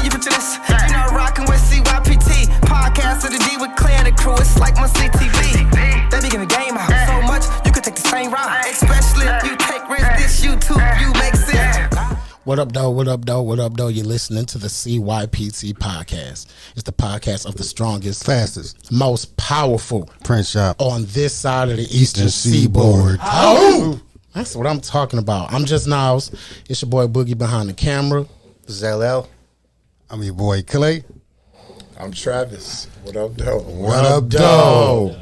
you picture this? You know, rockin' with CYPT. Podcast of the D with Clay and the crew. It's like my CTV. They be giving game out so much, you could take the same route. Especially if you take risks, this YouTube view makes sense. What up, though? What up, though? What up, though? You're listening to the CYPT podcast. It's the podcast of the strongest, fastest, most powerful print shop on this side of the Eastern Seaboard. Oh, that's what I'm talking about. I'm just Niles. It's your boy Boogie behind the camera. This is LL. I'm your boy Clay. I'm Travis. What up, though? What up, though?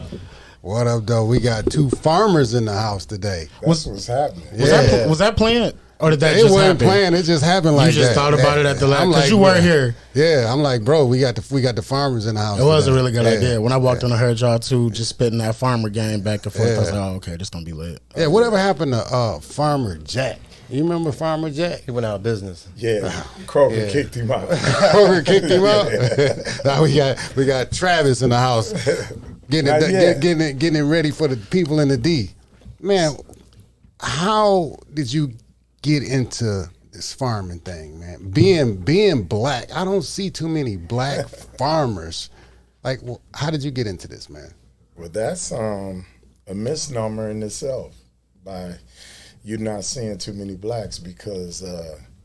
What up, though? We got two farmers in the house today. That's what's happening. Was that planned? Or did that it just wasn't happen? planned. It just happened like that. You just thought about it at the last, because you weren't here. Yeah, I'm like, bro, we got the farmers in the house. It was a really good idea. When I walked on, I heard y'all two just spitting that farmer game back and forth. I was like, oh, okay, this gonna be lit. Yeah, whatever happened to Farmer Jack? You remember Farmer Jack? He went out of business. Yeah, Kroger kicked him out. Kroger kicked him out. Now we got Travis in the house, getting it ready for the people in the D. Man, how did you get into this farming thing, man? Being black, I don't see too many black farmers. Like, how did you get into this, man? Well, that's a misnomer in itself by you not seeing too many blacks, because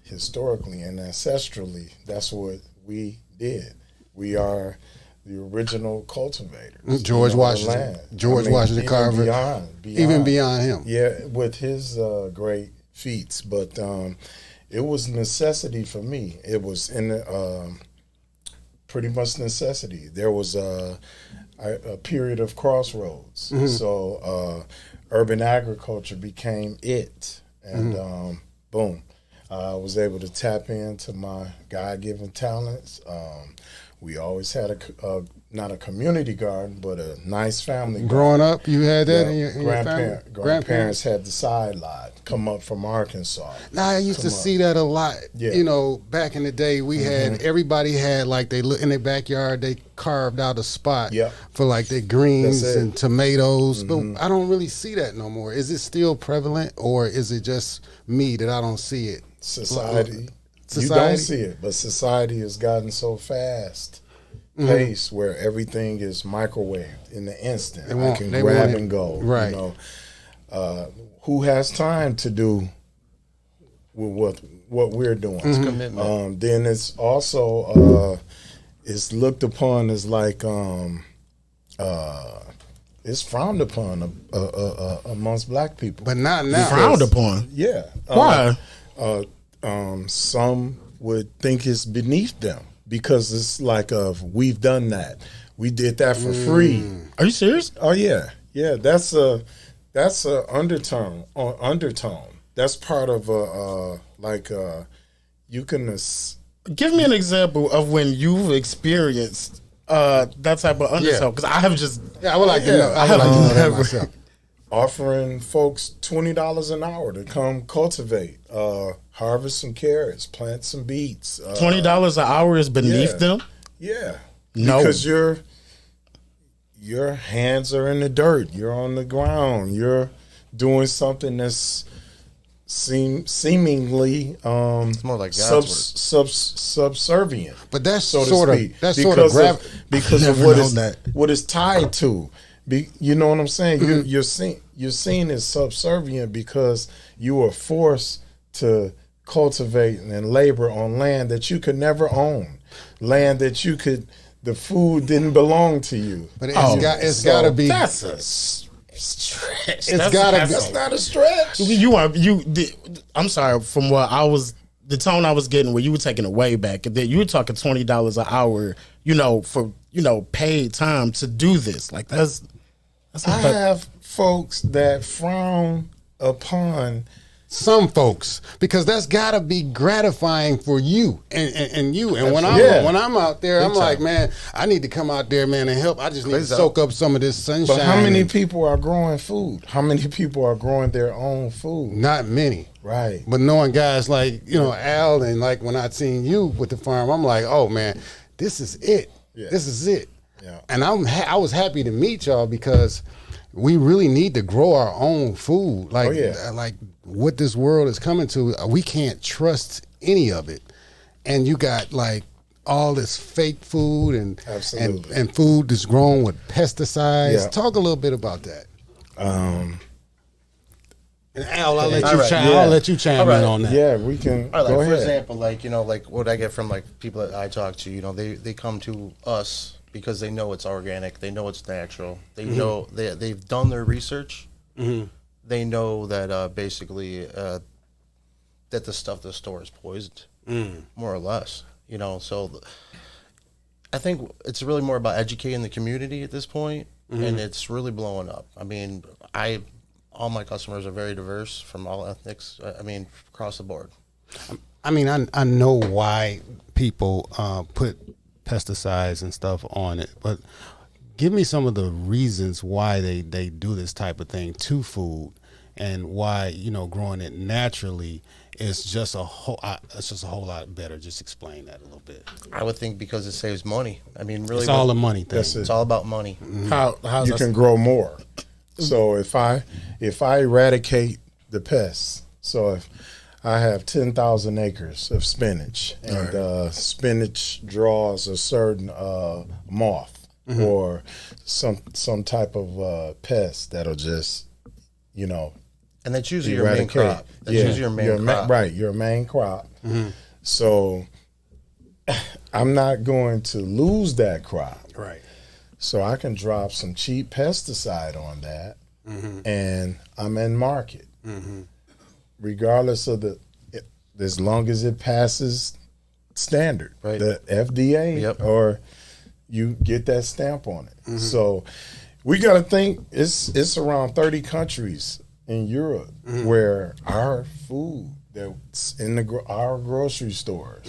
historically and ancestrally, that's what we did. We are the original cultivators. George Washington Carver, even beyond him. Yeah, with his great feats, but it was necessity for me. It was pretty much necessity. There was a period of crossroads. Mm-hmm. So urban agriculture became it, and boom, I was able to tap into my God-given talents. We always had not a community garden, but a nice family garden. Growing up, you had that in your family? Grandparents had the side lot come up from Arkansas. Now, I used to see that a lot. Yeah. You know, back in the day, we had, everybody had, like, they in their backyard, they carved out a spot for, like, their greens and tomatoes. But I don't really see that no more. Is it still prevalent, or is it just me that I don't see it? Society. You don't see it, but society has gotten so fast paced where everything is microwaved in the instant. I can grab and go. Right. You know, who has time to do with what we're doing? It's commitment. Then it's also it's looked upon as like it's frowned upon amongst black people, but not now. Frowned upon. Yeah. Why? Some would think it's beneath them because it's like we've done that. We did that for free. Are you serious? Oh yeah. That's a undertone. That's part of you can. Give me an example of when you've experienced that type of undertone, because I have just. Yeah, I would like to know. I would like to know that myself. Offering folks $20 an hour to come cultivate, harvest some carrots, plant some beets. $20 an hour is beneath them? Yeah. No. Because your hands are in the dirt. You're on the ground. You're doing something that's seemingly it's more like God's work. Subservient. But that's so sort to of speak, that's sort of because of what is tied to. You know what I'm saying? You're seen as subservient because you were forced to cultivate and labor on land that you could never own, land that the food didn't belong to you. But it's got to be. That's a stretch. That's not a stretch. I'm sorry. From what the tone I was getting, where you were taking it way back, that you were talking $20 an hour. For paid time to do this. Like that's I have folks that frown upon some folks, because that's got to be gratifying for you and you. And when I'm out there, I'm like, man, I need to come out there, man, and help. I just need to soak up some of this sunshine. But how many people are growing food? How many people are growing their own food? Not many. Right. But knowing guys like, Al, and like when I seen you with the farm, I'm like, oh, man, this is it. Yeah. This is it. Yeah. And I was happy to meet y'all, because we really need to grow our own food. Like, like what this world is coming to, we can't trust any of it. And you got like all this fake food and Absolutely. and food that's grown with pesticides. Yeah. Talk a little bit about that. And Al, I'll let you chime in on that. Yeah, we can. All right, go like, for ahead. example, like, you know, like what I get from like people that I talk to, you know, they come to us because they know it's organic, they know it's natural, they know they've done their research, they know that basically that the stuff the store is poisoned, more or less, you know. So I think it's really more about educating the community at this point, and it's really blowing up. I mean, all my customers are very diverse from all ethnics. I mean, across the board. I mean, I know why people put pesticides and stuff on it, but give me some of the reasons why they do this type of thing to food, and why, you know, growing it naturally is just a whole lot better. Just explain that a little bit. I would think because it saves money. I mean, really, It's all a money thing. It's all about money. How's You can grow more. So if I eradicate the pests, so if I have 10,000 acres of spinach, and spinach draws a certain moth or some type of pest that'll just, you know, And that's usually your main crop. That's usually your main crop. Right, your main crop. So I'm not going to lose that crop. Right. So I can drop some cheap pesticide on that, and I'm in market, regardless of as long as it passes standard, Right. the FDA, Yep. or you get that stamp on it. So we got to think it's around 30 countries in Europe where our food that's in our grocery stores,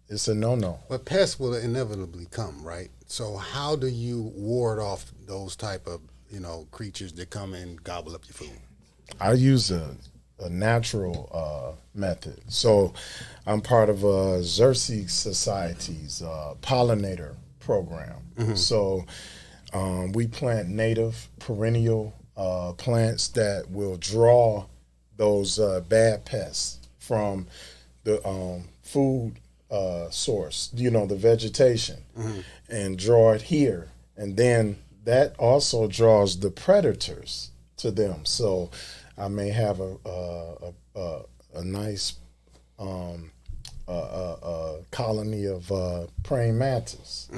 it's a no-no. But pests will inevitably come, right? So how do you ward off those type of, you know, creatures that come and gobble up your food? I use a natural method. So I'm part of Xerces Society's pollinator program. So we plant native perennial plants that will draw those bad pests from the food source, you know, the vegetation, and draw it here. And then that also draws the predators to them. So I may have a nice colony of praying mantis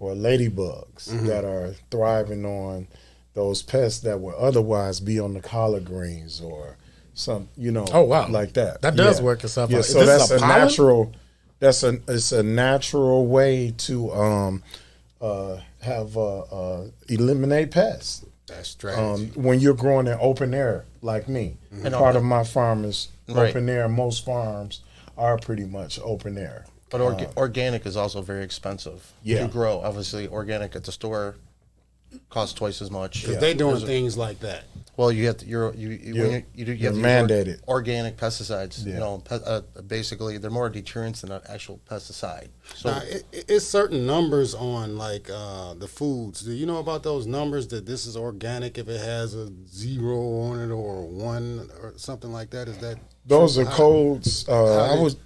or ladybugs that are thriving on those pests that would otherwise be on the collard greens or some, you know, like that. That does work itself out. out. So that's a natural. It's a natural way to eliminate pests. That's strategy. When you're growing in open air, like me, part of my farm is open air. Most farms are pretty much open air. But organic is also very expensive to grow. Obviously, organic at the store costs twice as much. Because they're doing things like that. Well, you have to. You have to mandated organic pesticides. You know, basically they're more deterrents than an actual pesticide. So now, it's certain numbers on like the foods. Do you know about those numbers that this is organic if it has a 0 on it or 1 or something like that? Is that those are codes? I was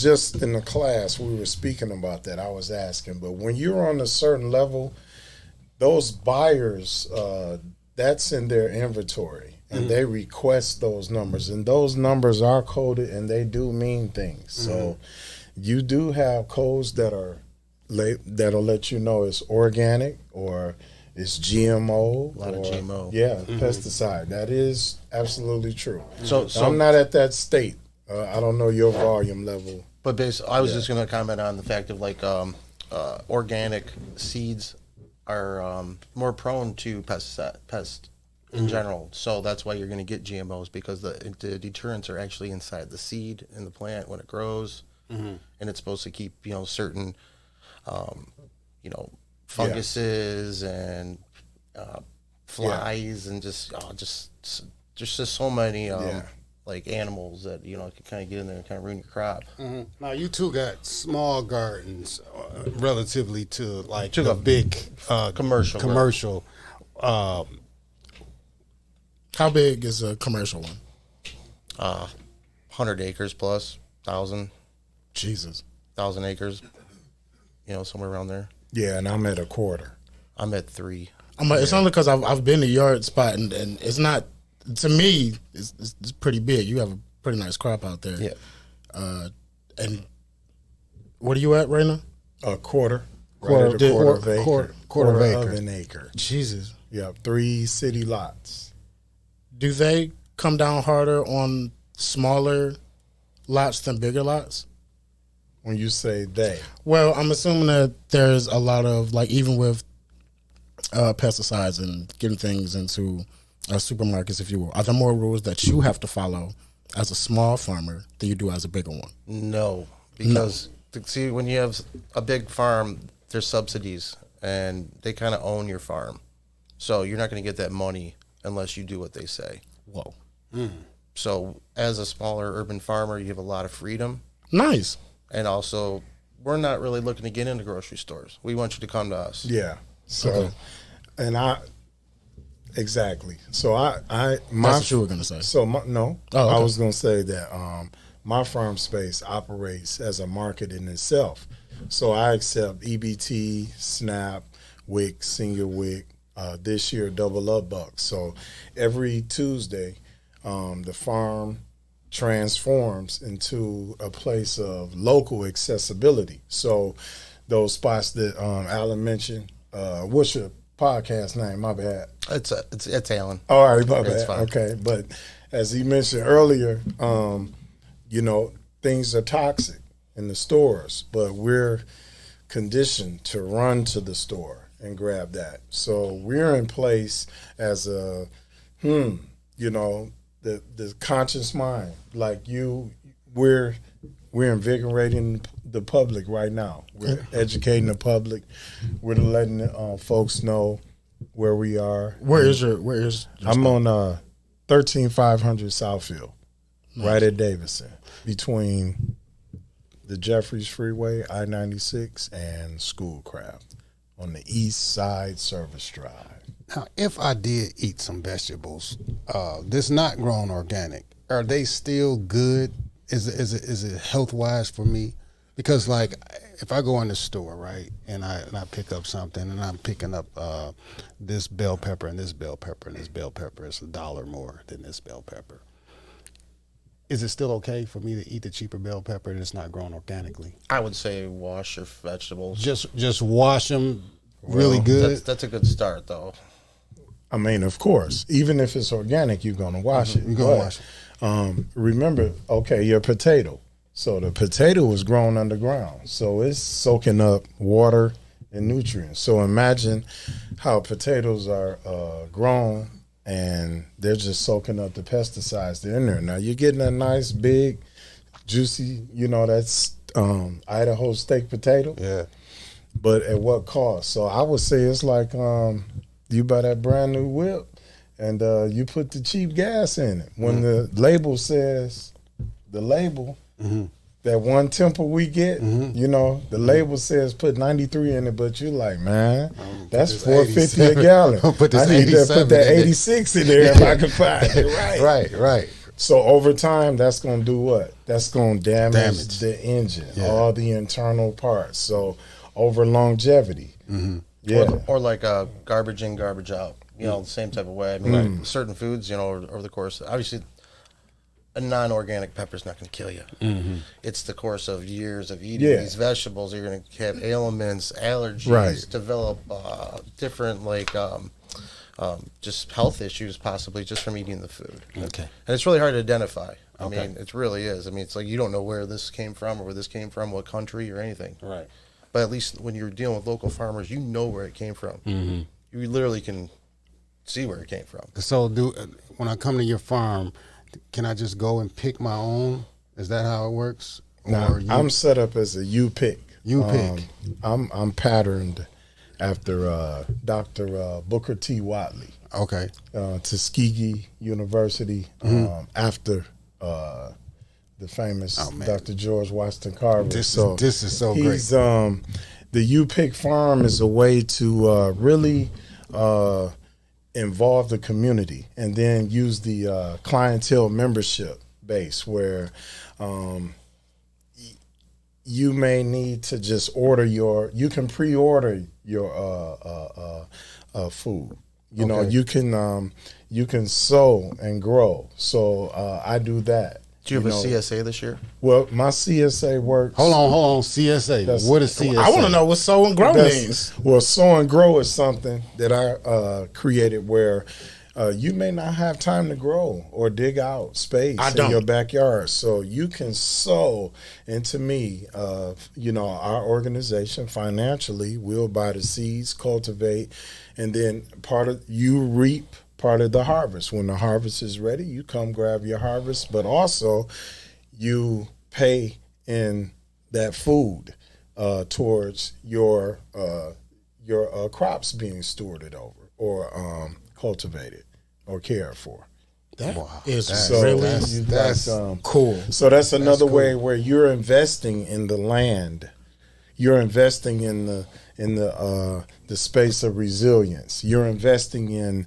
just in the class. We were speaking about that. I was asking, but when you're on a certain level, those buyers, that's in their inventory, and they request those numbers, and those numbers are coded, and they do mean things. So you do have codes that'll let you know it's organic or it's GMO. A lot of GMO. Yeah, pesticide. That is absolutely true. So I'm not at that state. I don't know your volume level. But I was just going to comment on the fact of like organic seeds are more prone to pest in general. So that's why you're going to get GMOs, because the deterrents are actually inside the seed in the plant when it grows, and it's supposed to keep, you know, certain funguses and flies and just so many like animals that, you know, can kind of get in there and kind of ruin your crop. Now you two got small gardens, relatively to like a big commercial. How big is a commercial one? 100 acres plus, 1,000. Jesus. 1,000 acres. somewhere around there. Yeah, and I'm at a quarter. I'm at 3. It's only because I've been to yard spot and it's not, to me, it's pretty big. You have a pretty nice crop out there. Yeah. And what are you at right now? A quarter. Quarter of an acre. acre. Jesus. Yeah, 3 city lots. Do they come down harder on smaller lots than bigger lots? When you say they. Well, I'm assuming that there's a lot of, like, even with pesticides and getting things into supermarkets, if you will, are there more rules that you have to follow as a small farmer than you do as a bigger one? No, because see, when you have a big farm, there's subsidies, and they kind of own your farm. So you're not going to get that money unless you do what they say. Whoa. So as a smaller urban farmer, you have a lot of freedom. Nice. And also, we're not really looking to get into grocery stores. We want you to come to us. Yeah. So, Okay. and exactly. So That's what you were going to say. So no, Oh, okay. I was going to say that my farm space operates as a market in itself. So I accept EBT, SNAP, WIC, Senior WIC, this year Double Up Bucks. So every Tuesday, the farm transforms into a place of local accessibility. So those spots that Alan mentioned, what's your podcast name? My bad. It's Alan. All right, my It's bad. fine. Okay, but as he mentioned earlier, things are toxic in the stores, but we're conditioned to run to the store and grab that. So we're in place as a, the conscious mind. Like we're invigorating the public right now. We're educating the public. We're letting folks know where we are. Where is your I'm on 13500 Southfield, right at Davidson, between the Jeffries Freeway, I-96, and Schoolcraft on the east side service drive. Now, if I did eat some vegetables, this not grown organic, are they still good? Is it health wise for me? Because like if I go in the store, right, and I pick up something, and I'm picking up this bell pepper and this bell pepper and this bell pepper is $1 more than this bell pepper. Is it still okay for me to eat the cheaper bell pepper that's not grown organically? I would say wash your vegetables. Just wash them really good. That's a good start, though. I mean, of course, even if it's organic, you're going to wash it. You're going to wash it. Remember, okay, your potato. So the potato is grown underground. So it's soaking up water and nutrients. So imagine how potatoes are grown and they're just soaking up the pesticides. They're in there. Now you're getting a nice, big, juicy, that's Idaho steak potato. Yeah. But at what cost? So I would say it's like you buy that brand new whip and you put the cheap gas in it. When the label says, that one temple we get, the label says put 93 in it, but you're like, man, that's $4.50 a gallon. I need to put that 86 in there if I can find it. Right. So over time, that's going to do what? That's going to damage the engine, all the internal parts. So over longevity. Yeah. Or like garbage in, garbage out. The same type of way. I mean, like certain foods, over the course, obviously, a non-organic pepper is not going to kill you. It's the course of years of eating these vegetables. You're going to have ailments, allergies, develop different just health issues possibly just from eating the food. Okay. And it's really hard to identify. I mean, it really is. I mean, it's like you don't know where this came from or where this came from, what country or anything. Right. But at least when you're dealing with local farmers, you know where it came from. You literally can see where it came from. So when I come to your farm, can I just go and pick my own? Is that how it works? Now, I'm set up as a U-pick. U-pick. I'm patterned after Dr. Booker T. Watley. Okay. Tuskegee University after the famous Dr. George Washington Carver. This is so great. The U-pick farm is a way to really involve the community and then use the clientele membership base where you may need to just order you can pre-order your food. You know, you can sow and grow. So I do that. Do you have a CSA this year? Well, my CSA works. Hold on. CSA. What is CSA? I want to know what sow and grow means. Well, sow and grow is something that I created where you may not have time to grow or dig out space in your backyard. So you can sow. And to me, our organization financially will buy the seeds, cultivate, and then you reap part of the harvest. When the harvest is ready, you come grab your harvest, but also you pay in that food towards your crops being stewarded over or cultivated or cared for. That's cool. So that's another way where you're investing in the land. You're investing in the space of resilience. You're investing in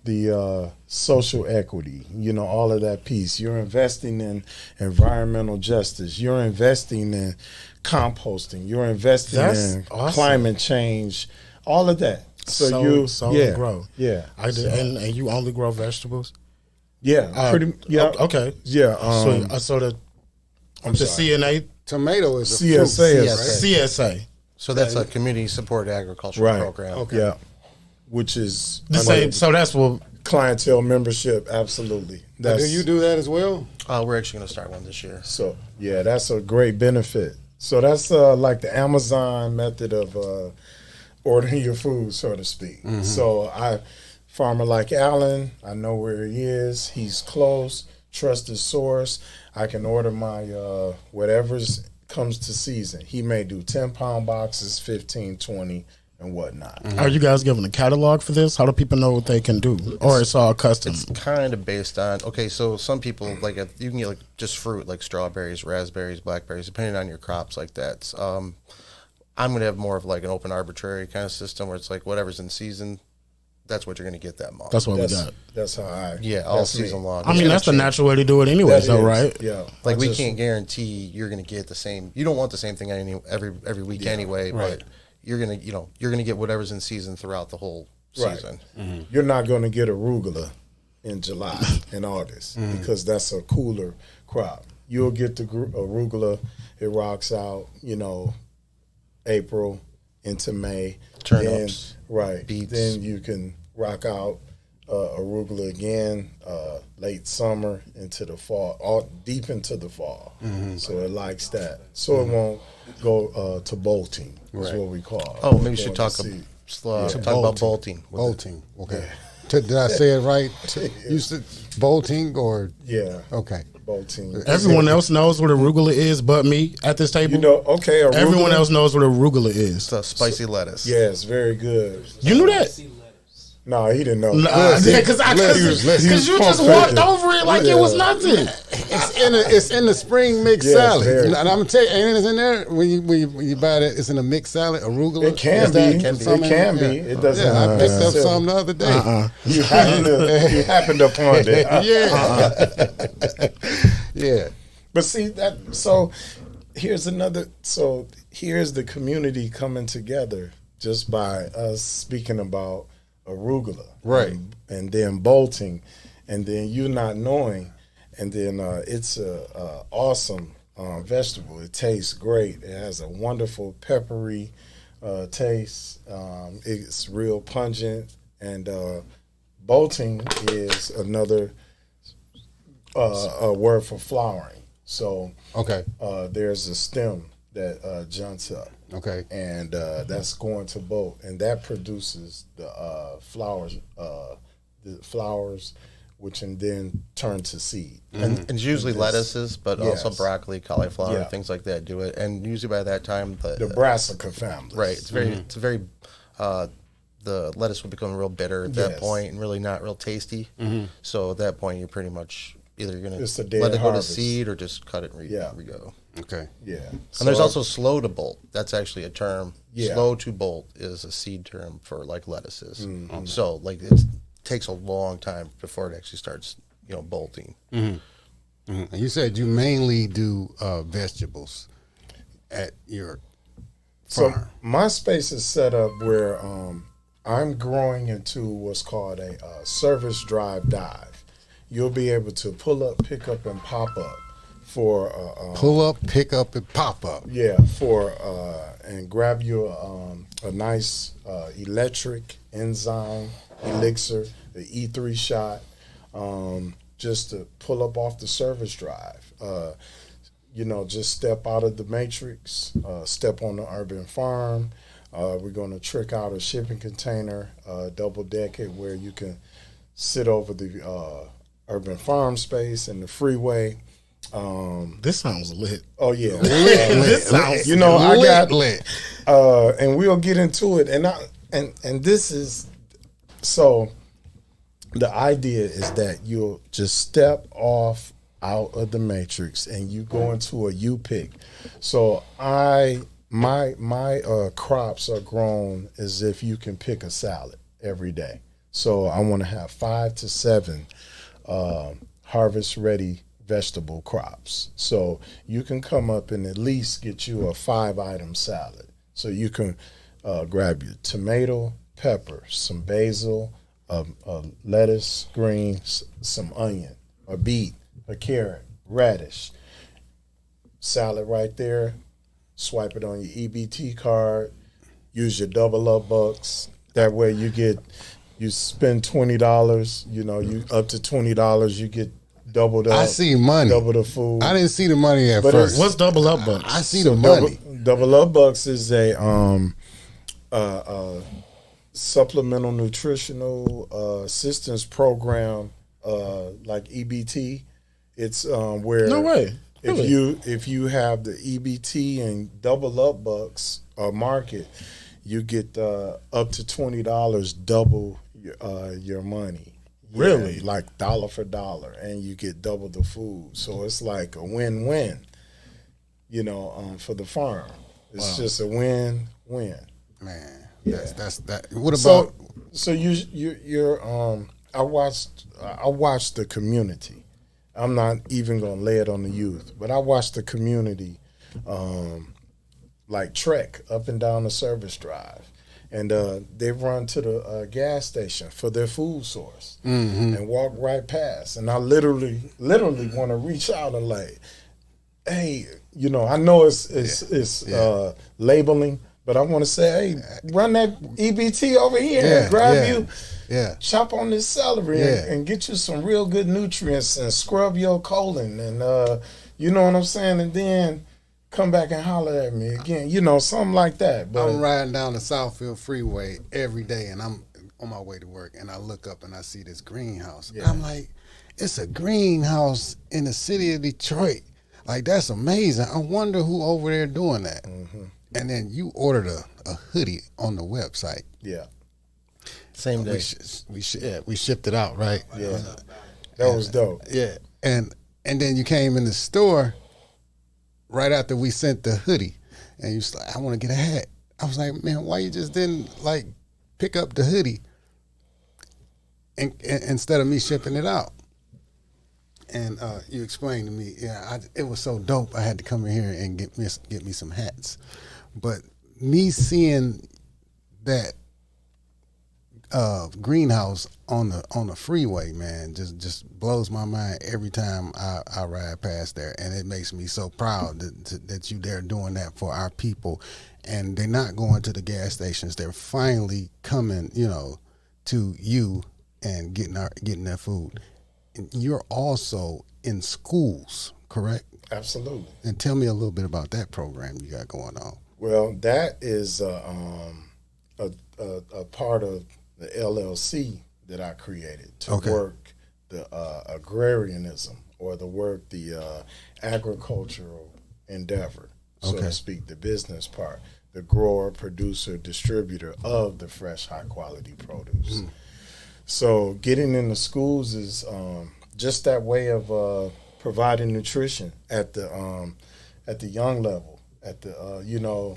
the social equity, all of that piece. You're investing in environmental justice. You're investing in composting. You're investing in climate change. All of that. So and grow. Yeah. And you only grow vegetables? Yeah. Okay. Yeah. So the CNA tomato is a CSA. So that's a community support agriculture program. Okay. Yeah. Which is the same. So that's what clientele membership. Absolutely. Do you do that as well? We're actually going to start one this year. So yeah, that's a great benefit. So that's like the Amazon method of ordering your food, so to speak. Mm-hmm. So farmer like Alan, I know where he is. He's close, trusted source. I can order my whatever's comes to season. He may do 10-pound boxes, 15, 20, and whatnot. Mm-hmm. Are you guys giving a catalog for this? How do people know what they can do? Or it's all custom? It's kind of based on, so some people, you can get just fruit, like strawberries, raspberries, blackberries, depending on your crops like that. I'm going to have more of an open arbitrary kind of system where it's whatever's in season, that's what you're going to get that month. That's what we got. That's how all season long. I mean, that's the natural way to do it anyway, right? Yeah. We can't guarantee you're going to get the same. You don't want the same thing every week anyway, right. But you're going to get whatever's in season throughout the whole season. Mm-hmm. You're not going to get arugula in July and August because that's a cooler crop. You'll get the arugula. It rocks out, April into May. Turnips, beets. Then you can rock out arugula again late summer into the fall, deep into the fall. Mm-hmm. So it likes that. So it won't go to bolting is what we call it. Oh, maybe you should talk about bolting. Bolting, okay. Yeah. Did I say it right? You said bolting or? Yeah. Okay. Bolting. Everyone else knows what arugula is but me at this table. Arugula. Everyone else knows what arugula is. It's a spicy lettuce. Yeah, it's very good. You knew that? No, he didn't know. Because you just walked over it like it was nothing. It's in the spring mixed salad. And I'm gonna tell you, ain't it in there when you buy that? It's in a mixed salad, arugula. It can be. It can be. It doesn't. Yeah, I picked up some the other day. You happened upon it. Yeah. But see that. So here's another. So here's the community coming together just by us speaking about arugula, right, and then bolting, and then you not knowing, and then it's a awesome vegetable. It tastes great. It has a wonderful peppery taste. It's real pungent, and bolting is another a word for flowering. So there's a stem that junts up. Okay. And that's going to bolt, and that produces the flowers, which can then turn to seed. And it's usually lettuces, but also broccoli, cauliflower, things like that do it. And usually by that time, the brassica family. Right. It's very. The lettuce will become real bitter at that point, and really not real tasty. Mm-hmm. So at that point, you're pretty much either you're going to let it go to seed or just cut it and re-go. Okay. Yeah. And there's also slow to bolt. That's actually a term. Yeah. Slow to bolt is a seed term for lettuces. Mm-hmm. So it takes a long time before it actually starts, bolting. Mm-hmm. Mm-hmm. And you said you mainly do vegetables. at your So farm? my space is set up where I'm growing into what's called a service drive dive. You'll be able to pull up, pick up, and pop up for Pull up, pick up, and pop up. yeah, for and grab you a nice electric enzyme elixir, the E3 shot, just to pull up off the service drive. Just step out of the matrix, step on the urban farm. We're going to trick out a shipping container, double deck it, where you can sit over the urban farm space and the freeway. This sounds lit. Oh yeah, This sounds I got lit. and we'll get into it. And this is so. The idea is that you'll just step off out of the matrix and you go into a U pick. So my crops are grown as if you can pick a salad every day. So I want to have 5 to 7 harvest ready vegetable crops. So you can come up and at least get you a 5-item salad. So you can grab your tomato, pepper, some basil, lettuce, greens, some onion, a beet, a carrot, radish, salad right there. Swipe it on your EBT card. Use your double up bucks. That way you spend $20. You up to $20. You get doubled up. I see money. Double the food. I didn't see the money at But first. What's double up bucks? I see the money. Double up bucks is a supplemental nutritional assistance program like EBT. It's where No way. Really? If you have the EBT and double up bucks market, you get up to $20 double your money. Really? Like dollar for dollar, and you get double the food. So it's like a win-win, for the farm. It's just a win-win. Man, Yeah. that's that. What about? So you're I watched the community. I'm not even gonna lay it on the youth, but I watched the community, like trek up and down the service drive, and they run to the gas station for their food source and walk right past. And I literally want to reach out and like, hey, I know it's labeling. But I want to say, hey, run that EBT over here and grab you, chop on this celery and get you some real good nutrients and scrub your colon and, you know what I'm saying? And then come back and holler at me again, something like that. But I'm riding down the Southfield Freeway every day, and I'm on my way to work, and I look up and I see this greenhouse. Yeah. I'm like, it's a greenhouse in the city of Detroit. Like, that's amazing. I wonder who over there doing that. Mm-hmm. And then you ordered a hoodie on the website. Yeah. Same day. We shipped it out, right? Yeah. That was dope. Yeah. And then you came in the store right after we sent the hoodie, and you was like, I want to get a hat. I was like, man, why you just didn't like pick up the hoodie and instead of me shipping it out? And you explained to me, it was so dope. I had to come in here and get me some hats. But me seeing that greenhouse on the freeway, man, just blows my mind every time I ride past there, and it makes me so proud that you there doing that for our people. And they're not going to the gas stations; they're finally coming, to you and getting their food. And you're also in schools, correct? Absolutely. And tell me a little bit about that program you got going on. Well, that is a part of the LLC that I created to work the agrarianism or the agricultural endeavor, so to speak, the business part, the grower, producer, distributor of the fresh, high quality produce. So getting in the schools is just that way of providing nutrition at the young level. At the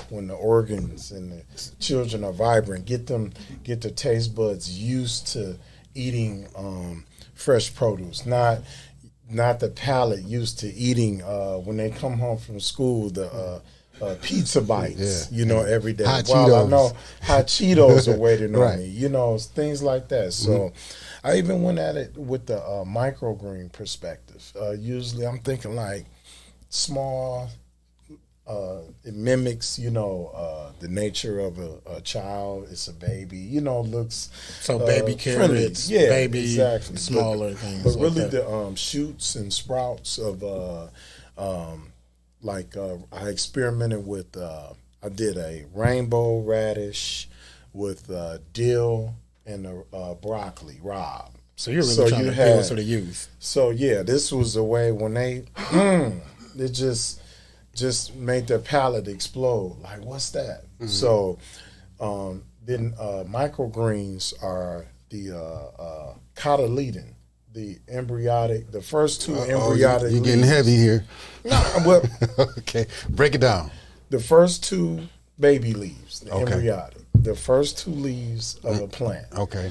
when the organs and the children are vibrant, get the taste buds used to eating fresh produce, not the palate used to eating when they come home from school the pizza bites, every day. Hot While Cheetos. I know hot Cheetos are waiting Right. on me, things like that. So I even went at it with the microgreen perspective. Usually I'm thinking like small, it mimics, the nature of a child. It's a baby, looks So baby friendly. carrots, baby exactly. smaller things. But really okay. the shoots and sprouts of I experimented with I did a rainbow radish with dill and broccoli rabe. So you're really trying to appeal to the youth. So yeah, this was the way when they it just made their palate explode. Like, what's that? So then microgreens are the cotyledon, the embryonic, the first two embryonic. You're getting heavy here. No, well, Okay, break it down. the first two baby leaves, the embryonic, the first two leaves of a plant. Okay.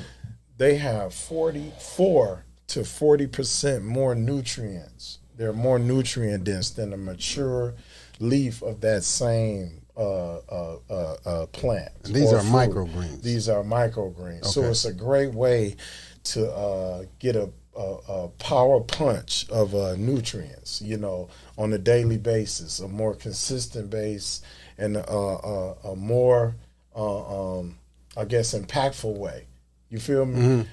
They have 44 to 40% more nutrients. They're more nutrient dense than a mature leaf of that same plant. And these are fruit. microgreens. These are microgreens. So Okay. it's a great way to get a power punch of nutrients, on a daily basis, a more consistent base, and a more, I guess, impactful way. You feel me?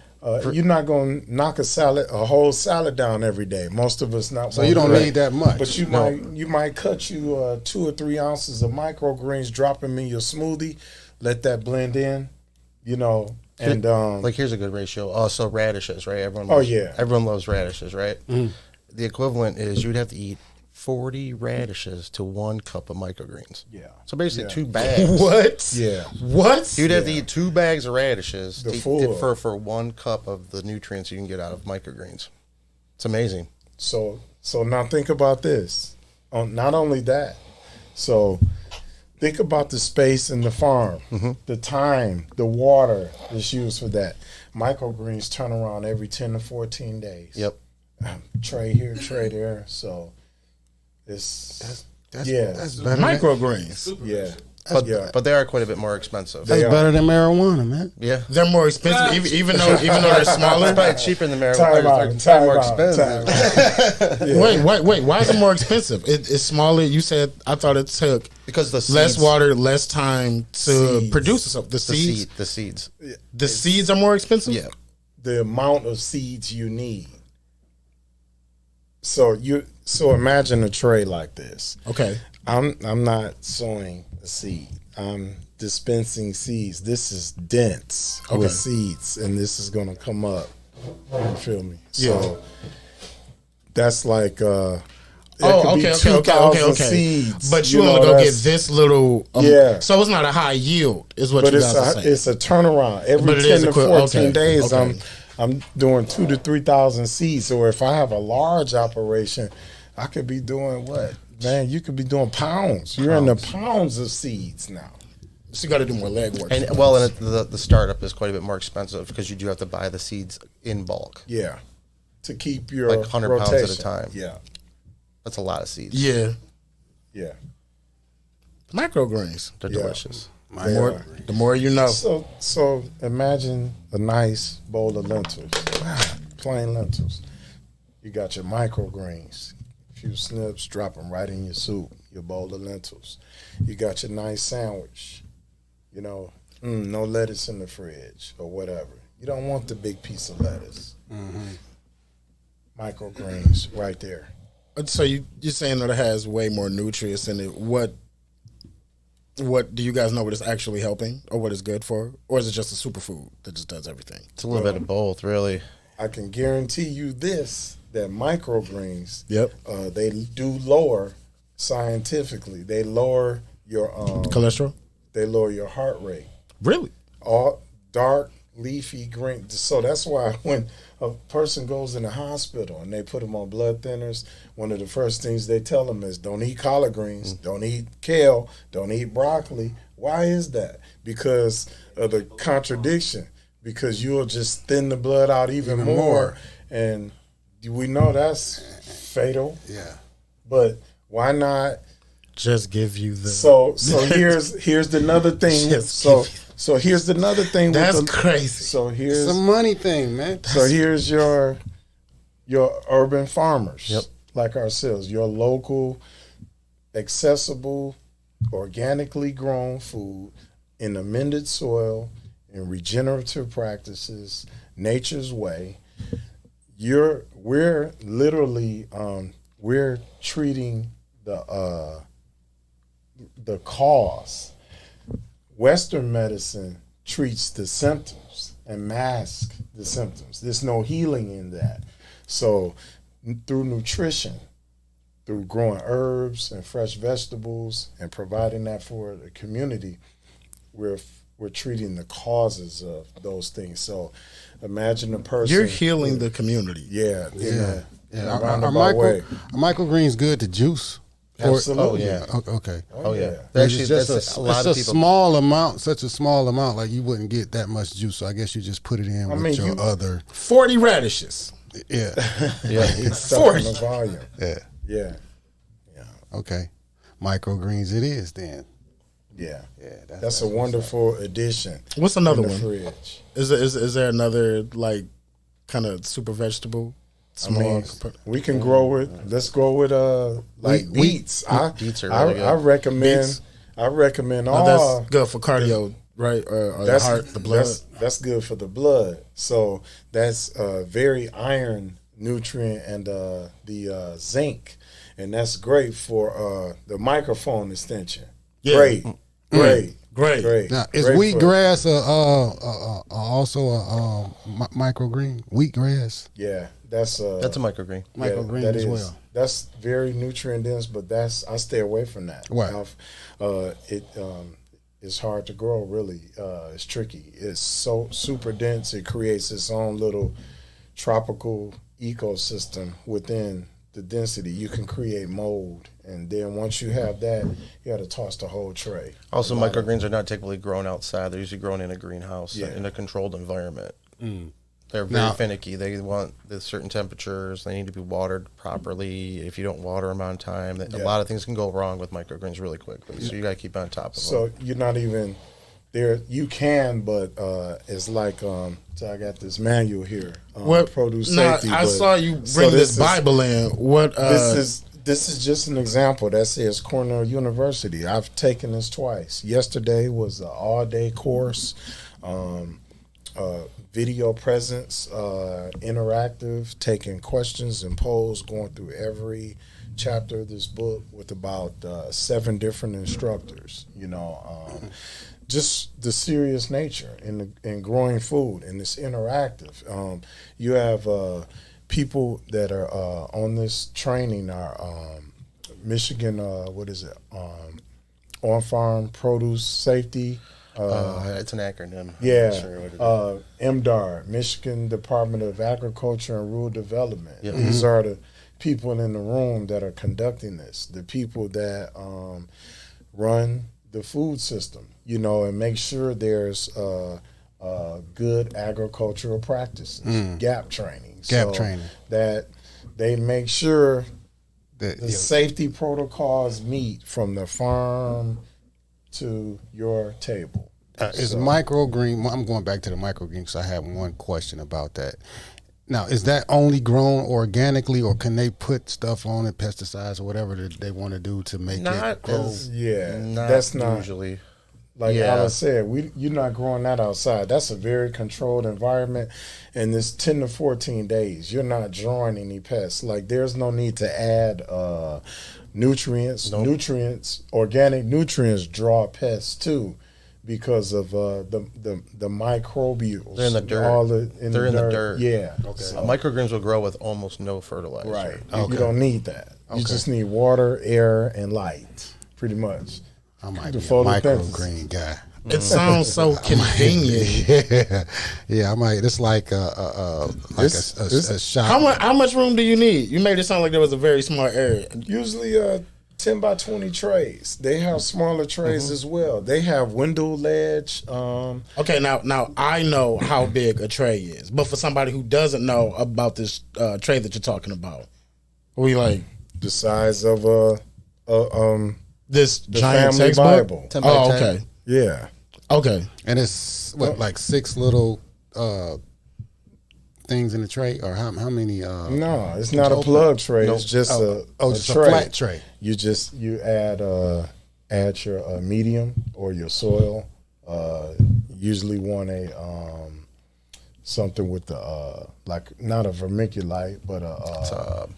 You're not going to knock a whole salad down every day. Most of us not. So you don't need that much. But you might cut you 2 or 3 ounces of microgreens, drop them in your smoothie, let that blend in, and Here's a good ratio. Also radishes, right? Everyone loves radishes, right? The equivalent is you'd have to eat 40 radishes to 1 cup of microgreens. Yeah. So basically 2 bags. What? Yeah. What? You'd have to eat 2 bags of radishes full. for 1 cup of the nutrients you can get out of microgreens. It's amazing. So now think about this. Not only that, so think about the space in the farm, the time, the water that's used for that. Microgreens turn around every 10 to 14 days. Yep. Tray here, tray there. So it's That's better. Microgreens. But they are quite a bit more expensive. That's better than marijuana, man. Yeah. They're more expensive, even though they're smaller. It's probably cheaper than marijuana. Time It's probably more out. expensive. Wait. Why is it more expensive? It's smaller. You said I thought it took Because the seeds, less water, less time to Seeds. produce something. The seeds. the seeds. The seeds are more expensive. Yeah. The amount of seeds you need. So imagine a tray like this. Okay. I'm not sowing a seed. I'm dispensing seeds. This is dense with seeds, and this is gonna come up. You feel me? So that's like Oh, okay. seeds. But you only gonna get this little. Yeah. So it's not a high yield, is what But you guys are saying. it's a turnaround. Every But it 10 is to equi- 14 okay, days, okay. I'm doing 2,000 to 3,000 seeds. So if I have a large operation, I could be doing what? Man, you could be doing pounds. You're in the pounds of seeds now. So you got to do more legwork. And the startup is quite a bit more expensive because you do have to buy the seeds in bulk. Yeah. To keep your Like 100 rotation. pounds at a time. Yeah. That's a lot of seeds. Yeah. Yeah. Microgreens. They're Yeah. delicious. The more you know. So imagine a nice bowl of lentils. Plain lentils. You got your microgreens. A few snips, drop them right in your soup, your bowl of lentils. You got your nice sandwich. No lettuce in the fridge or whatever. You don't want the big piece of lettuce. Microgreens right there. So you're saying that it has way more nutrients in it. What do you guys know what it's actually helping or what it's good for? Or is it just a superfood that just does everything? It's a little bit of both, really. I can guarantee you this, that microgreens, Yep. they do lower scientifically. They lower your Cholesterol? they lower your heart rate. Really? All dark leafy green. So that's why when a person goes in the hospital and they put them on blood thinners, one of the first things they tell them is don't eat collard greens, don't eat kale, don't eat broccoli. Why is that? Because of the contradiction. Because you'll just thin the blood out even more. And we know that's fatal. Yeah. But why not just give you the. So here's another thing. So here's another thing. That's crazy. So here's it's a money thing, man. So here's your urban farmers, like ourselves, your local, accessible, organically grown food in amended soil, in regenerative practices, nature's way. We're literally we're treating the cause. Western medicine treats the symptoms and masks the symptoms. There's no healing in that. So through nutrition, through growing herbs and fresh vegetables and providing that for the community, we're treating the causes of those things. So imagine a person. You're healing the community. Yeah. Are Microgreens good to juice? Absolutely. Okay. Actually, It's that's a lot of people. small amount, such a small amount, like you wouldn't get that much juice. So I guess you just put it in with your other 40 radishes. Yeah. It's 40 the volume. Yeah. Okay. Microgreens it is then. Yeah. That's a wonderful addition. What's another in the one? Fridge. Is there another like kind of super vegetable? Small. We can grow it. Let's grow with like beets. Beets are really good. I recommend. Beets. I recommend Oh, all. that's good for cardio, right? Or the heart, the blood. That's good for the blood. So that's very iron nutrient and the zinc, and that's great for the microphone extension. Yeah. Great. Now, is wheatgrass also a microgreen? Wheatgrass? Yeah, that's a microgreen. Microgreen that as is. well. That's very nutrient dense, but I stay away from that. Right. It's hard to grow. Really, it's tricky. It's so super dense. It creates its own little tropical ecosystem within the density. You can create mold, and then once you have that, you got to toss the whole tray. Also, microgreens are not typically grown outside. They're usually grown in a greenhouse in a controlled environment. They're very finicky. They want the certain temperatures. They need to be watered properly. If you don't water them on time, a lot of things can go wrong with microgreens really quickly. So you got to keep on top of them. So you're not even there. You can, but it's like so I got this manual here. Produce safety. I saw you bring this Bible in. What? This is just an example that says Cornell University. I've taken this twice. Yesterday was an all-day course. Video presence, interactive, taking questions and polls, going through every chapter of this book with about 7 different instructors. Just the serious nature in growing food, and it's interactive. You have people that are on this training are Michigan, on-farm produce safety. It's an acronym. Yeah, I'm not sure what it is. MDAR, Michigan Department of Agriculture and Rural Development. Yep. These are the people in the room that are conducting this, the people that run the food system, and make sure there's good agricultural practices, gap training. That they make sure the safety protocols meet from the farm to your table. Is microgreen? I'm going back to the microgreen because I have one question about that. Now, is that only grown organically, or can they put stuff on it, pesticides or whatever that they want to do to make it grow? That's not usually. Like Alice said, you're not growing that outside. That's a very controlled environment, and it's 10 to 14 days. You're not drawing any pests. Like, there's no need to add nutrients. Organic nutrients draw pests too, because of the microbials. They're in the dirt. They're in the dirt. Yeah. Okay. Microgreens will grow with almost no fertilizer. Right. Okay. You don't need that. You just need water, air, and light, pretty much. I might be a microgreen guy. It sounds so convenient. Yeah, I might. It's like a shot. How much room do you need? You made it sound like there was a very small area. Usually 10 by 20 trays. They have smaller trays as well. They have window ledge. Okay, now I know how big a tray is, but for somebody who doesn't know about this tray that you're talking about, we like the size of a This the giant family textbook? Bible. 10 by Oh, 10. okay. Yeah. Okay. And it's like 6 little things in the tray, or how many? No, it's not a plug tray. It's just a just tray. a flat tray. You add your medium or your soil. Usually want a something with the like not a vermiculite, but a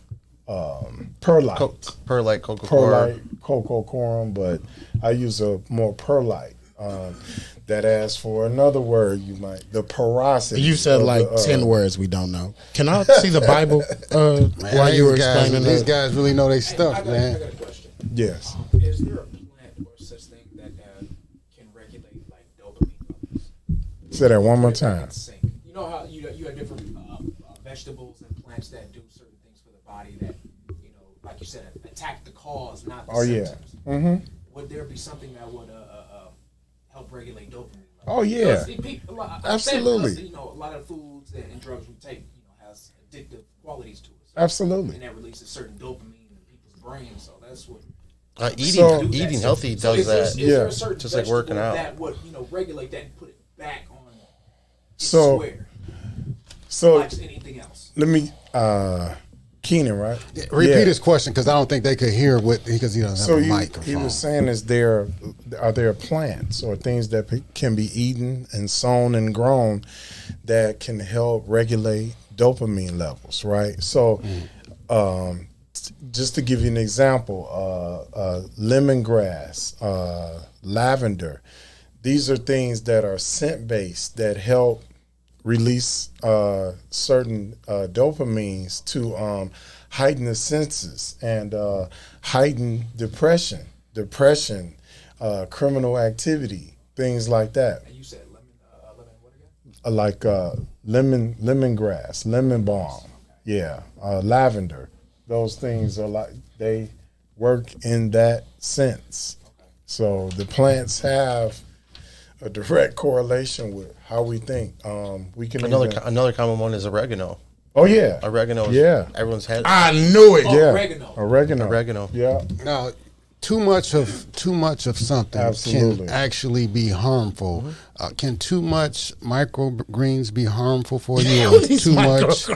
perlite. Perlite cocoa Perlite cocoa corum, but I use a more perlite. That asks for another word you might, the porosity. You said like 10 words we don't know. Can I see the Bible while you were explaining These that? guys really know their stuff, man. I got a question. Yes. Is there a plant or such thing that can regulate like dopamine levels? Say that one more time. Sync. You know how you have different vegetables and plants that do certain things for the body that, you know, like you said, attack the cause, not the symptoms. Mm-hmm. Would there be something that would help regulate dopamine levels? Oh, yeah. Absolutely. You know, a lot of foods and drugs we take, you know, has addictive qualities to it. So, Absolutely. and that releases certain dopamine in people's brains. So that's what. Eating healthy does that. Is there a certain just like working out. that would, you know, regulate that and put it back on its So- square, So like anything else? let me, Keenan, right? Repeat his question, because I don't think they could hear because he doesn't So have a he microphone. was saying, are there plants or things that can be eaten and sown and grown that can help regulate dopamine levels, right? So, just to give you an example, lemongrass, lavender, these are things that are scent based that help release certain dopamines to heighten the senses and heighten depression, criminal activity, things like that. And you said lemon what again? Like lemongrass, lemon balm, lavender. Those things are like they work in that sense. So the plants have a direct correlation with how we think. We can Another common one is oregano. Oh yeah, Oregano. Yeah. Everyone's had. I knew it. yeah, Oregano. Oregano. Yeah. Now, too much of something Absolutely. can actually be harmful. Can too much microgreens be harmful for you, or too much?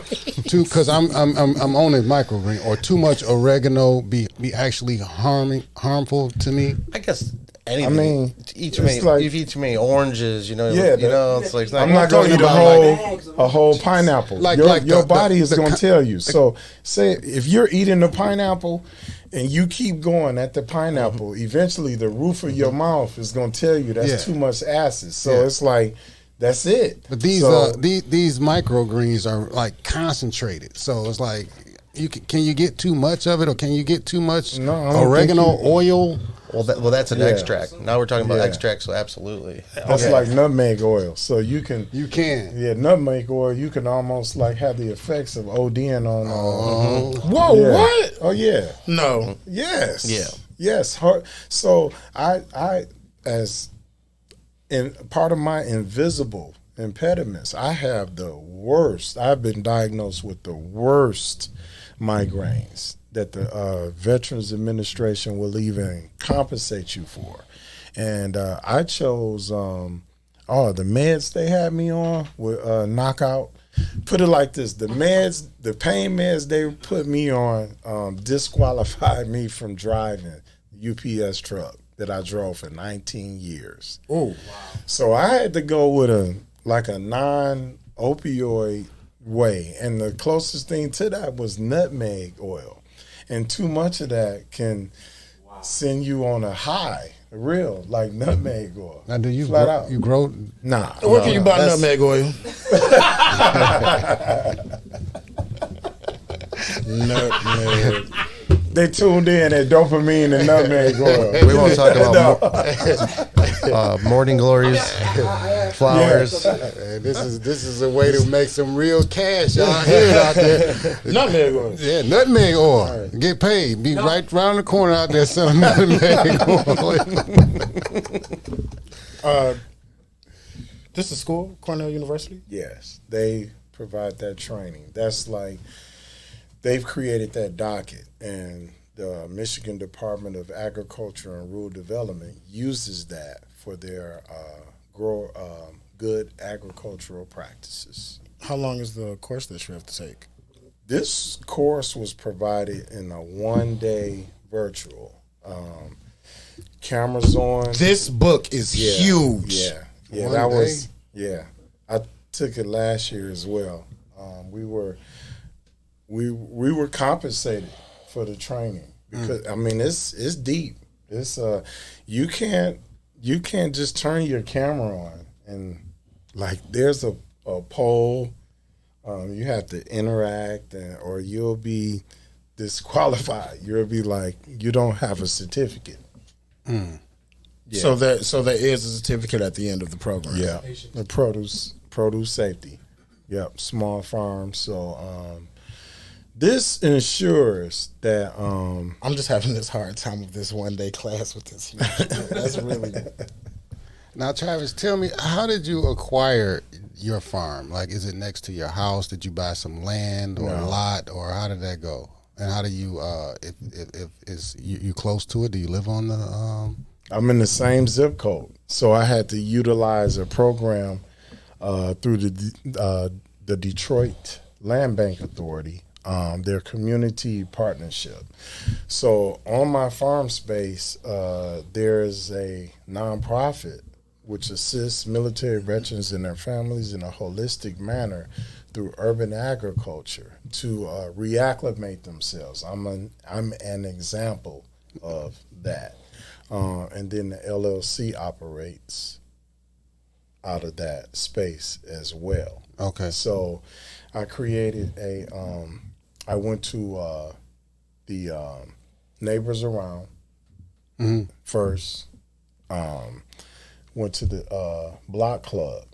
Because I'm on a microgreen, or too much oregano be actually harmful to me. I guess anything. I mean, eat it's too many. like- If you eat too many oranges, it's like I'm not going to eat a whole pineapple. Like your the- body the- is the going to ki- tell you. So say if you're eating a pineapple and you keep going at the pineapple, eventually the roof of your mouth is going to tell you that's Yeah. too much acid. So Yeah. it's like that's it. But these So- these microgreens are like concentrated, so it's like can you get too much of it, or can you get too much No, I don't oregano think you- oil? Well, that's an Yeah. extract. Now we're talking about Yeah. extract, so absolutely. That's like nutmeg oil. So you can nutmeg oil. You can almost like have the effects of ODing on. Whoa, Yeah. what? Oh yeah. No. Yes. Yeah. Yes. So I as in part of my invisible impediments, I have the worst. I've been diagnosed with the worst migraines that the Veterans Administration will even compensate you for. And I chose the meds they had me on with knockout. Put it like this: the pain meds they put me on disqualified me from driving the UPS truck that I drove for 19 years. Oh, wow. So I had to go with a non-opioid way, and the closest thing to that was nutmeg oil. And too much of that can send you on a high, real, like nutmeg oil. Now, do you Flat out. you grow? Nah. Where can you buy nutmeg oil? Nutmeg. They tuned in at dopamine and nutmeg oil. We won't talk about morning glories, flowers. This is a way to make some real cash out here out there. Nutmeg oil. Yeah, nutmeg oil. Get paid. Be right around the corner out there selling nutmeg oil. This is school, Cornell University. Yes, they provide that training. That's like they've created that docket, and the Michigan Department of Agriculture and Rural Development uses that for their good agricultural practices. How long is the course that you have to take? This course was provided in a one-day virtual. Cameras on. This book is huge. Yeah. That was I took it last year as well. We were compensated for the training because I mean it's deep. It's you can't just turn your camera on and like there's a poll. You have to interact or you'll be disqualified. You'll be like you don't have a certificate. Yeah. So there is a certificate at the end of the program. Yeah, the produce safety. Yep, small farms. So this ensures that I'm just having this hard time with this one day class with this. That's really. Now, Travis, tell me, how did you acquire your farm? Like, is it next to your house? Did you buy some land or a lot, or how did that go? And how do you, if is you close to it? Do you live on the? I'm in the same zip code, so I had to utilize a program through the Detroit Land Bank Authority, their community partnership. So on my farm space, there's a nonprofit which assists military veterans and their families in a holistic manner through urban agriculture to reacclimate themselves. I'm an example of that. And then the LLC operates out of that space as well. Okay. So I created I went to the neighbors around first, went to the block club.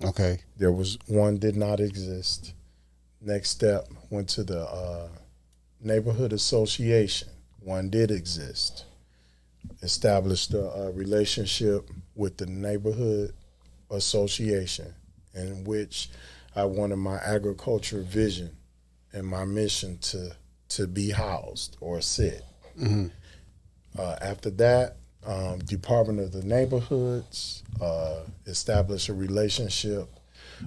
Okay. There was one did not exist. Next step, went to the neighborhood association. One did exist. Established a relationship with the neighborhood association in which I wanted my agriculture vision and my mission to be housed or sit. After that, Department of the Neighborhoods established a relationship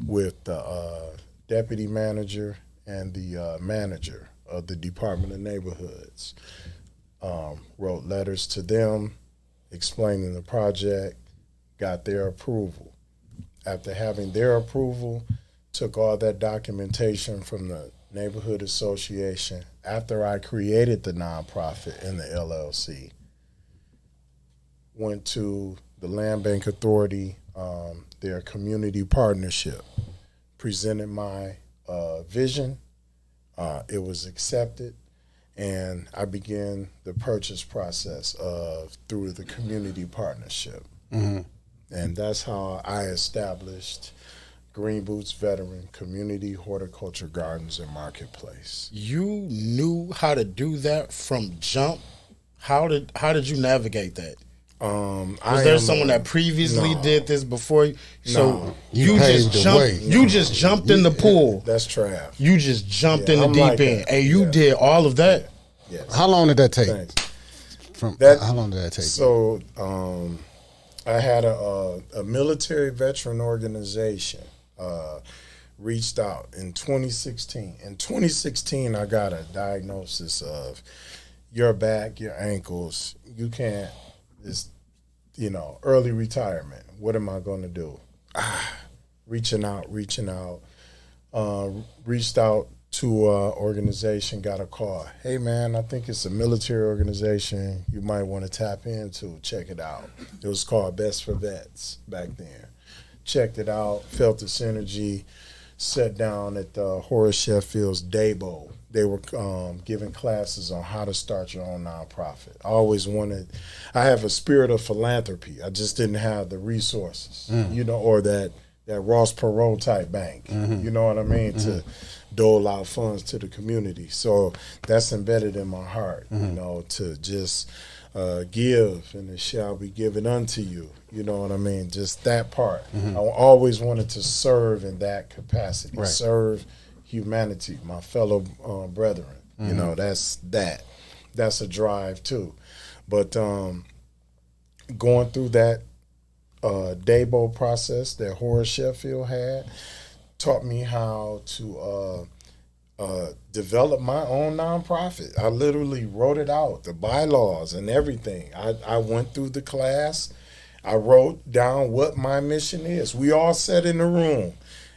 with the deputy manager and the manager of the Department of Neighborhoods. Wrote letters to them explaining the project, got their approval. After having their approval, took all that documentation from the neighborhood association after I created the nonprofit and the LLC. Went to the Land Bank Authority, their community partnership, presented my vision. It was accepted, and I began the purchase process through the community partnership. And that's how I established Green Boots Veteran Community Horticulture Gardens and Marketplace. You knew how to do that from jump. How did you navigate that? Was there someone that previously did this before you? So you just jumped in the pool. That's Trav. You just jumped in the deep end. And you did all of that? Yes. How long did that take? How long did that take? So I had a military veteran organization reached out in 2016. In 2016, I got a diagnosis of your back, your ankles. You can't. It's, early retirement. What am I going to do? Reaching out. Reached out to an organization, got a call. Hey, man, I think it's a military organization you might want to tap into. Check it out. It was called Best for Vets back then. Checked it out, felt the synergy, sat down at Horace Sheffield's Daybo. They were giving classes on how to start your own nonprofit. I have a spirit of philanthropy. I just didn't have the resources, or that Ross Perot type bank, you know what I mean, to dole out funds to the community. So that's embedded in my heart, to just give and it shall be given unto you. You know what I mean? Just that part. I always wanted to serve in that capacity, serve humanity, my fellow brethren. That's that. that's a drive too. But going through that Dabo process that Horace Sheffield had taught me how to develop my own nonprofit. I literally wrote it out, the bylaws and everything. I went through the class. I wrote down what my mission is. We all sat in the room.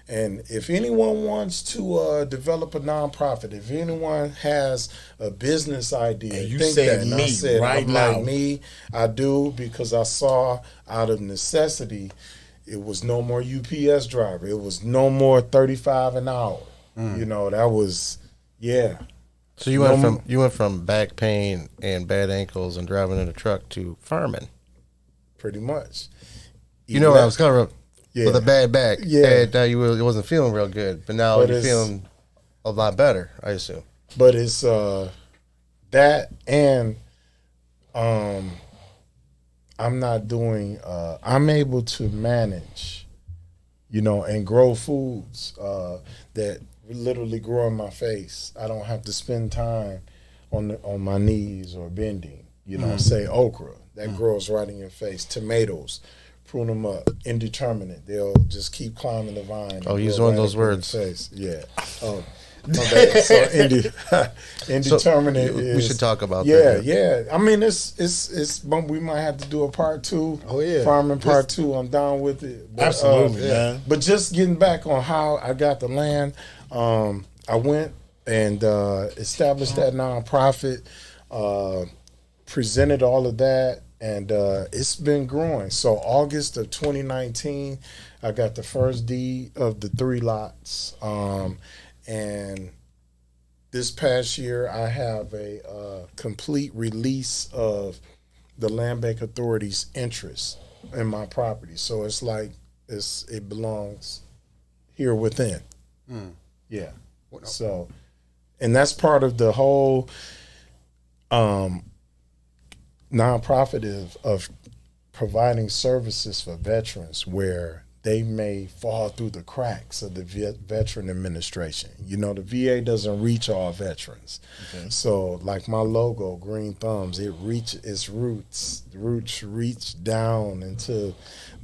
And if anyone wants to develop a nonprofit, if anyone has a business idea, and you think said that. And me I said, right I'm now. like me, I do, because I saw out of necessity, it was no more UPS driver. It was no more 35 an hour. You know, that was, yeah. So you went from back pain and bad ankles and driving in a truck to farming. Pretty much. You know, I was kind of Yeah. with a bad back. Yeah. And it wasn't feeling real good, but now But you're it's- feeling a lot better, I assume. But it's that, and I'm not doing I'm able to manage, you know, and grow foods that literally grow in my face. I don't have to spend time on my knees or bending, you know. Say okra, that grows right in your face. Tomatoes, prune them up. Indeterminate, they'll just keep climbing the vine. Oh, and use grow one of right those up in your words. face. Yeah. My bad. So indeterminate. We should talk about yeah, that. Yeah, I mean, it's. But we might have to do a part 2. Oh, yeah. Farming part 2. I'm down with it. But, Absolutely, man. But just getting back on how I got the land, I went and established that nonprofit, presented all of that, and it's been growing. So August of 2019, I got the first deed of the 3 lots. And this past year, I have a complete release of the Land Bank Authority's interest in my property. So it's like it belongs here within. Yeah. So, and that's part of the whole nonprofit of providing services for veterans where they may fall through the cracks of the veteran administration. You know, the VA doesn't reach all veterans. Okay. So like my logo, Green Thumbs, its roots reach down into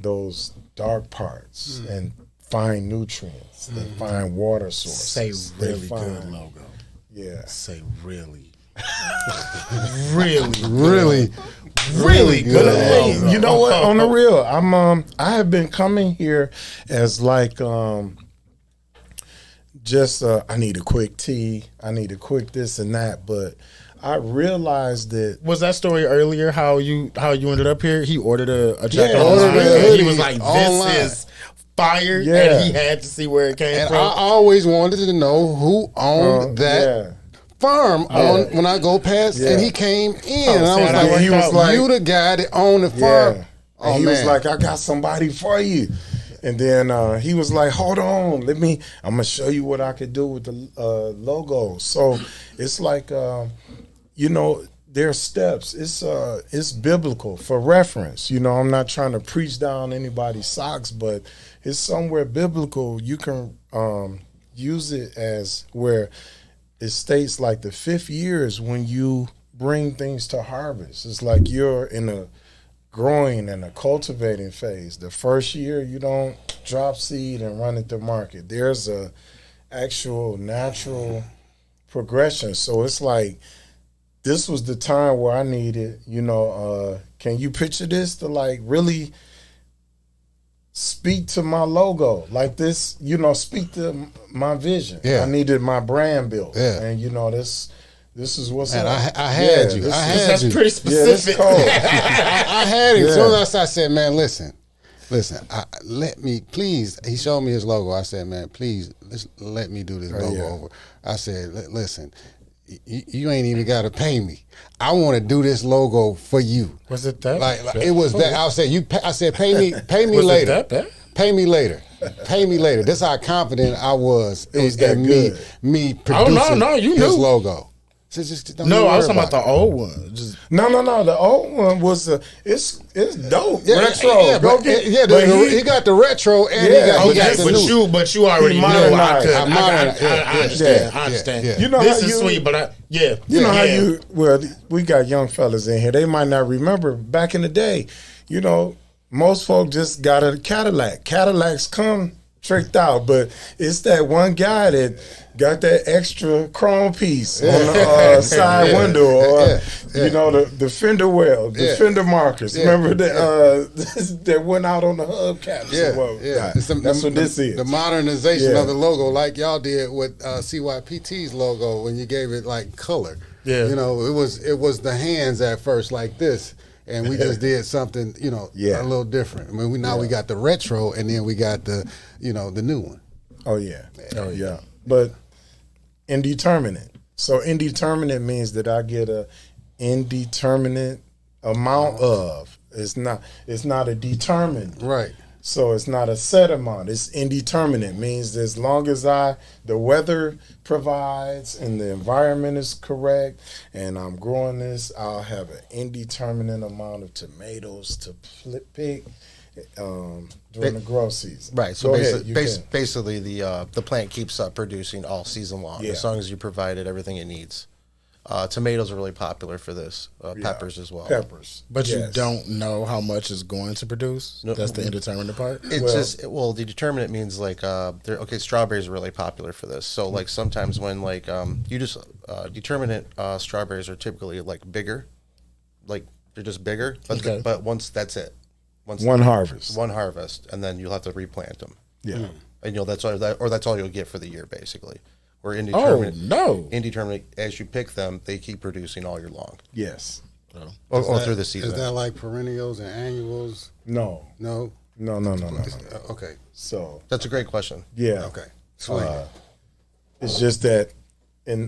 those dark parts and find nutrients. They find water sources. Say really good logo. Yeah. Say really. Really good. But hey, you know what? On the real, I have been coming here as like just I need a quick tea, I need a quick this and that, but I realized that Was that story earlier how you ended up here? He ordered a jacket Yeah, online, ordered a and he hoodie was like, "This online. is fire," Yeah. and he had to see where it came And from. I always wanted to know who owned that farm when I go past, and he came in, and I was see how like, that he was out. like, "You the guy that owned the farm?" yeah. Oh, And he man. was like, I got somebody for you. And then he was like, hold on, I'm gonna show you what I could do with the logo. So it's like, you know, there are steps. It's biblical for reference. You know, I'm not trying to preach down anybody's socks, but it's somewhere biblical. You can use it as where it states like the 5th year is when you bring things to harvest. It's like you're in a growing and a cultivating phase. The first year you don't drop seed and run it to market. There's a actual natural progression. So it's like this was the time where I needed, you know, can you picture this, to like really speak to my logo like this, you know, speak to my vision. Yeah. I needed my brand built. Yeah. And you know, this is what's And up. I had you. this I is- had That's you. pretty Yeah, specific. this cold. I had him. Yeah. Soon as I said, "Man, listen, let me please." He showed me his logo. I said, "Man, please, let me do this logo yeah. over." I said, "Listen, you ain't even got to pay me. I want to do this logo for you." Was it that? Like it was that. I said, "Pay me Was later. it that bad? Pay me later. Pay me later." This is how confident I was, was in that good. me producing no, you his knew. logo. So just don't No, even I was worry talking about the old one. Just No. The old one was it's dope. Yeah, Retro. yeah, Go but, get. yeah. but He got the retro and Yeah, he got the new. but you already He know I modernized. could. I modernized. I understand. Yeah, I understand. yeah. You know This how is you- sweet, but yeah. You know how Yeah. you we got young fellas in here. They might not remember back in the day. You know, most folk just got a Cadillac. Cadillacs come tricked out, but it's that one guy that got that extra chrome piece on the side window, or you know the fender well, the fender markers. Remember that that went out on the hubcaps. That's what this is. The modernization Yeah. of the logo, like y'all did with CYPT's logo when you gave it like color. Yeah. You know, it was the hands at first like this. And we just did something, you know, a little different. I mean, we got the retro, and then we got the, you know, the new one. Oh yeah. But indeterminate. So indeterminate means that I get a indeterminate amount of. It's not a determined. Right. So it's not a set amount. It's indeterminate. Means as long as the weather provides and the environment is correct and I'm growing this, I'll have an indeterminate amount of tomatoes to pick during the growth season. Right. So Go basically, ahead, basically the plant keeps up producing all season long as long as you provide it everything it needs. Tomatoes are really popular for this. Peppers as well. Peppers. But you don't know how much it's going to produce. No. That's the indeterminate part. It's the determinate means like strawberries are really popular for this. So like sometimes when like you just determinate strawberries are typically like bigger, like they're just bigger. But once that's it, one harvest, and then you'll have to replant them. Yeah, and that's all you'll get for the year basically. Or indeterminate, as you pick them, they keep producing all year long. Yes. Or through the season. Is that like perennials and annuals? No. Okay. So that's a great question. Yeah. Okay. Sweet. It's just that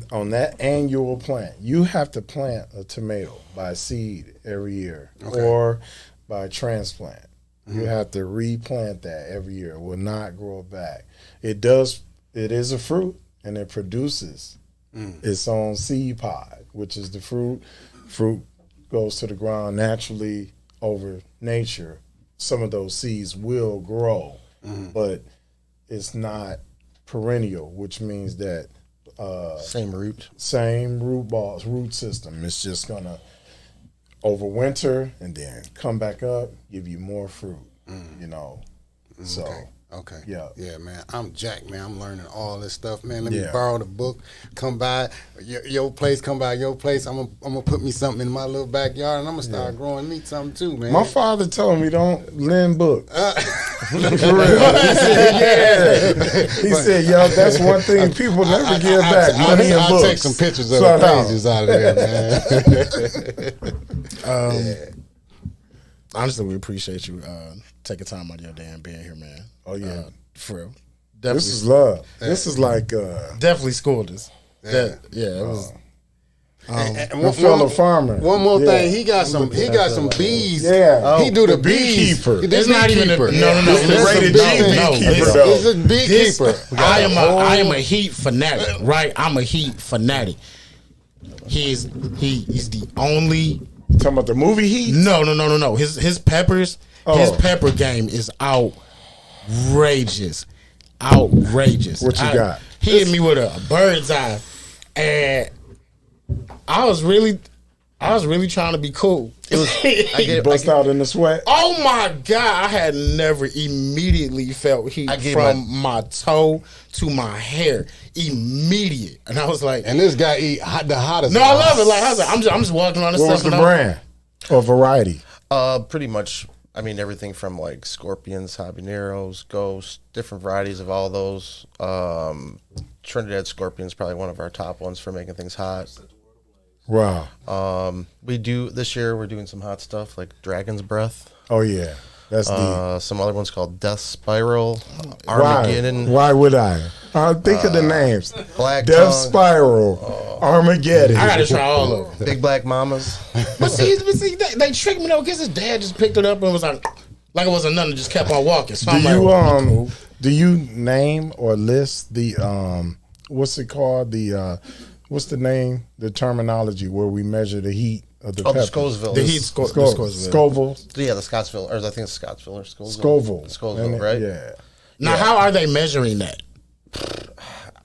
on that annual plant, you have to plant a tomato by seed every year or by transplant. You have to replant that every year. It will not grow back. It is a fruit. And it produces its own seed pod, which is the fruit. Fruit goes to the ground naturally over nature. Some of those seeds will grow, but it's not perennial, which means that same root root system. It's just gonna overwinter and then come back up, give you more fruit. You know, so. Okay. Yeah, man. I'm Jack, man. I'm learning all this stuff, man. Let me borrow the book. Come by your place. Come by your place. I'm gonna put me something in my little backyard, and I'm gonna start growing me something too, man. My father told me don't lend books. For real. He said, yo, that's one thing people never give back. Money and books. I'll take some pictures of the pages out of there, man. Honestly, we appreciate you taking time out of your day and being here, man. Oh yeah, for real. This is love. This is like definitely schooled us. It was. A fellow farmer. One more thing, he got some bees. Yeah, he do the beekeeper. It's not even no. This is beekeeper. I am a heat fanatic, right? I'm a heat fanatic. He's the only. Talking about the movie Heat? No. His peppers, his pepper game is outrageous. What you got? He hit me with a bird's eye, and I was really trying to be cool. Bust out in the sweat. Oh my God! I had never immediately felt heat from my toe to my hair. Immediate, and I was like, and this guy eat the hottest. No, I love it. Like I was like, I'm just walking on this stuff. What's the brand or variety? Pretty much. I mean, everything from like scorpions, habaneros, ghosts, different varieties of all those. Trinidad scorpion is probably one of our top ones for making things hot. Wow. We do this year. We're doing some hot stuff like Dragon's Breath. Oh yeah, that's deep. Some other ones called Death Spiral, Armageddon. Why would I? Think of the names. Black Death Tongue, Spiral, Armageddon. I gotta try all of them. Big Black Mamas. But see, they tricked me though because his dad just picked it up and was like it wasn't nothing. Just kept on walking. So do you name or list the what's it called, the what's the name, the terminology where we measure the heat of the the pepper? Scoville. The heat Scoville. Yeah, the Scottsville, or I think it's Scottsville or Scoville. Scoville, right? Yeah. Now, how are they measuring that?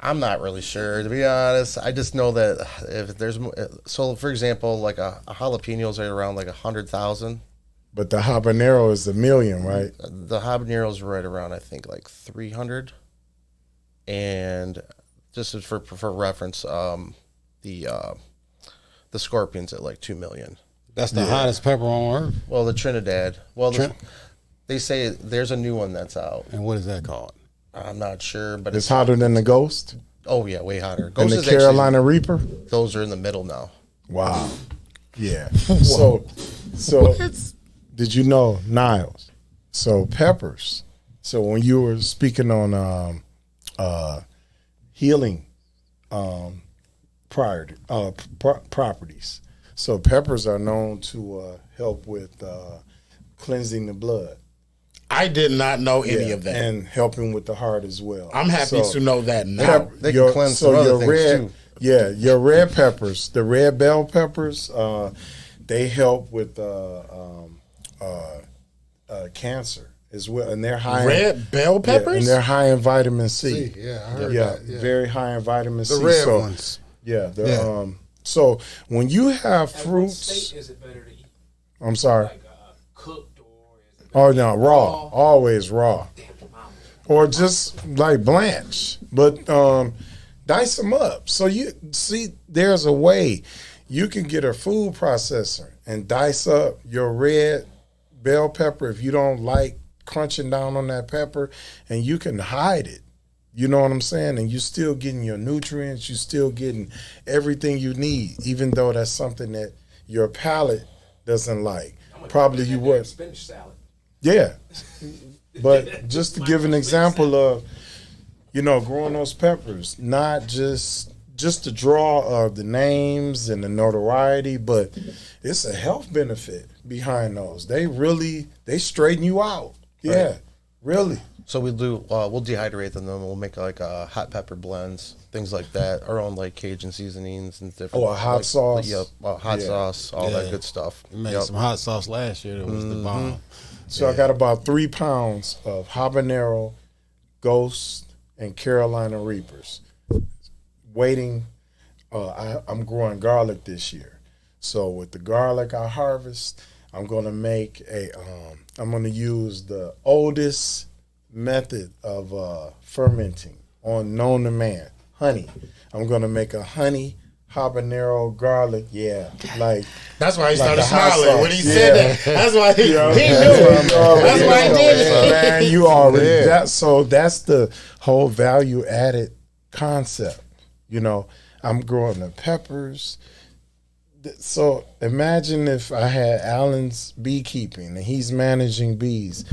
I'm not really sure, to be honest. I just know that if there's so, for example, like a jalapenos are around like 100,000. But the habanero is 1,000,000, right? The habaneros are right around, I think, like 300. And just as for reference, the scorpions at like 2 million. That's the hottest pepper on earth. Well, the Trinidad. Well, they say there's a new one that's out. And what is that called? I'm not sure, but It's hotter than the Ghost oh yeah, way hotter. and Ghost the is Carolina Reaper. those are in the middle now. Wow. Yeah. So did you know, Niles? So peppers. So when you were speaking on healing properties, so peppers are known to help with cleansing the blood. I did not know any of that. And helping with the heart as well. I'm happy to know that now. They can cleanse some other things red, too. Yeah, your red peppers, the red bell peppers, they help with cancer as well, and they're high Red bell peppers? and they're high in vitamin C. Yeah, I heard that. Yeah. Very high in vitamin C. The red ones. Yeah, so when you have At what fruits, state is it better to eat? I'm sorry. Like cooked, or is it Oh no, raw, always raw, damn mama? or just like blanch, but dice them up. So you see, there's a way you can get a food processor and dice up your red bell pepper if you don't like crunching down on that pepper, and you can hide it. You know what I'm saying? And you're still getting your nutrients. You're still getting everything you need, even though that's something that your palate doesn't like. Probably you would. Spinach salad. Yeah. But just to give an example of, growing those peppers, not just the draw of the names and the notoriety, but it's a health benefit behind those. They straighten you out. Yeah, right. Really. So we'll dehydrate them, then we'll make like hot pepper blends, things like that. Our own like Cajun seasonings and different. Oh, a hot sauce. Yep, hot sauce, all that good stuff. We made some hot sauce last year. That was the bomb. So I got about 3 pounds of habanero, Ghost, and Carolina Reapers. Waiting. I'm growing garlic this year. So with the garlic I harvest, I'm gonna make I'm gonna use the oldest method of fermenting known to man, honey. I'm gonna make a honey habanero garlic. Yeah, like that's why he started the hot smiling sauce. when he said that. That's why he knew. That's why he did it. Man, you already that's the whole value added concept. I'm growing the peppers. So imagine if I had Alan's beekeeping and he's managing bees.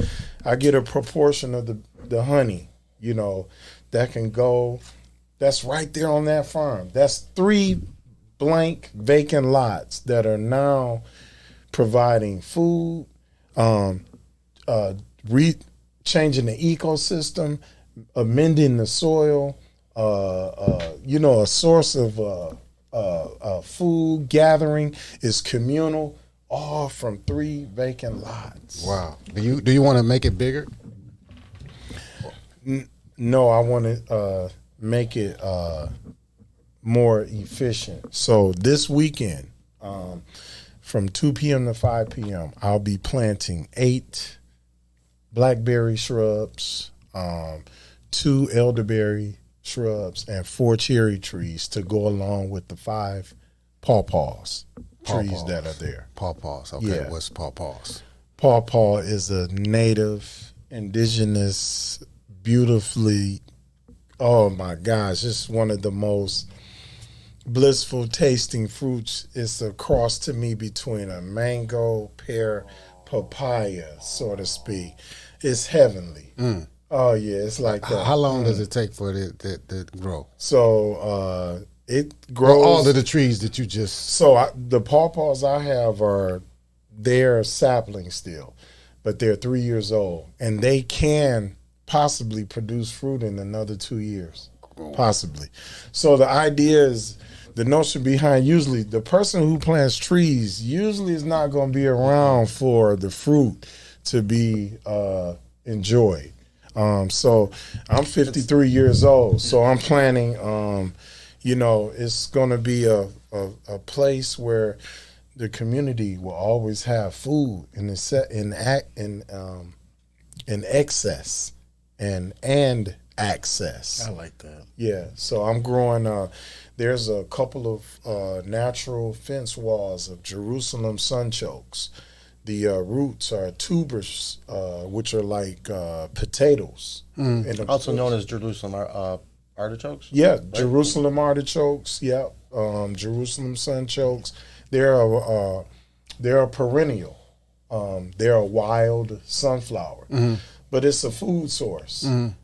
I get a proportion of the honey, that can go. That's right there on that farm. That's 3 blank vacant lots that are now providing food, changing the ecosystem, amending the soil, a source of food gathering is communal, all from 3 vacant lots. Wow. Do you want to make it bigger? No, I want to make it more efficient. So this weekend, from 2 p.m. to 5 p.m., I'll be planting 8 blackberry shrubs, 2 elderberry shrubs, and 4 cherry trees to go along with the 5 pawpaws trees that are there. Pawpaws. Okay, yeah. What's pawpaws? Pawpaw is a native, indigenous, beautifully, oh my gosh, it's one of the most blissful tasting fruits. It's a cross to me between a mango, pear, papaya, so to speak. It's heavenly. Oh yeah, it's like that. How long does it take for it to grow? So it grows. All of the trees that you just. So the pawpaws I have they're saplings still, but they're 3 years old, and they can possibly produce fruit in another 2 years, possibly. So the idea is the notion behind usually the person who plants trees usually is not going to be around for the fruit to be enjoyed. So I'm 53 years old, so I'm planning. It's going to be a place where the community will always have food in excess and access. I like that. Yeah, so I'm growing. There's a couple of natural fence walls of Jerusalem sunchokes. The roots are tubers, which are like potatoes. Also known as Jerusalem artichokes? Yeah, right? Jerusalem artichokes. Yeah, Jerusalem sunchokes. They're a perennial. They're a wild sunflower, but it's a food source. And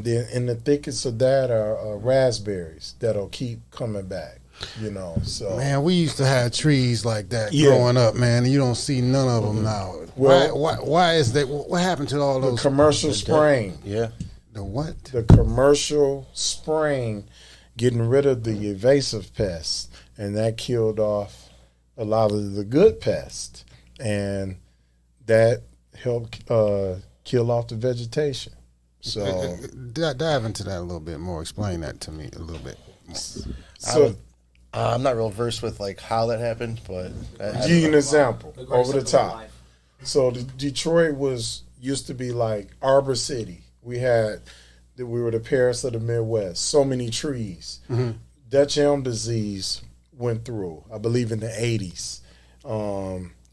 then in the thickest of that are raspberries that'll keep coming back. So man, we used to have trees like that growing up, man, and you don't see none of them now. Well, why is that? What happened to all those? Commercial spraying. Yeah. The what? The commercial spraying, getting rid of the invasive pests, and that killed off a lot of the good pests, and that helped kill off the vegetation. So dive into that a little bit more. Explain that to me a little bit. So I'm not real versed with like how that happened, but give you an example over the top. So Detroit used to be like Arbor City. We were the Paris of the Midwest. So many trees. Dutch elm disease went through, I believe, in the 80s.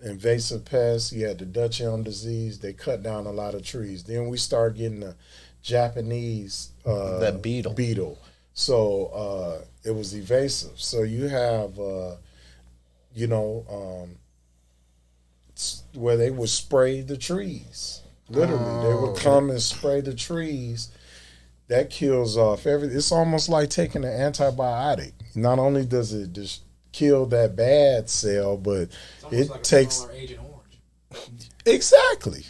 Invasive pests. You had the Dutch elm disease. They cut down a lot of trees. Then we started getting the Japanese that beetle. So it was evasive. So you have, where they would spray the trees. Literally, they would come and spray the trees. That kills off everything. It's almost like taking an antibiotic. Not only does it just kill that bad cell, but it like takes Agent Orange. Exactly.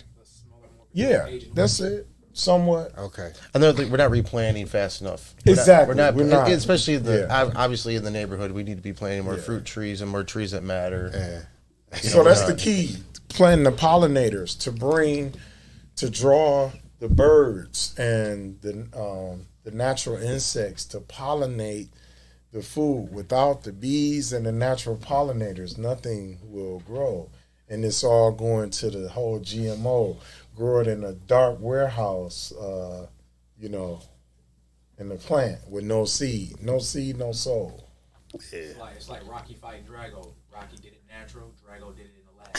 Yeah, that's it. Somewhat. Okay. Another thing, we're not replanting fast enough. Exactly. We're not. Especially obviously in the neighborhood, we need to be planting more fruit trees and more trees that matter. Yeah. So that's the key. Planting the pollinators to draw the birds and the natural insects to pollinate the food. Without the bees and the natural pollinators, nothing will grow. And it's all going to the whole GMO. Grow it in a dark warehouse, in the plant with no seed. No seed, no soul. It's like Rocky fighting Drago. Rocky did it natural, Drago did it in the lab.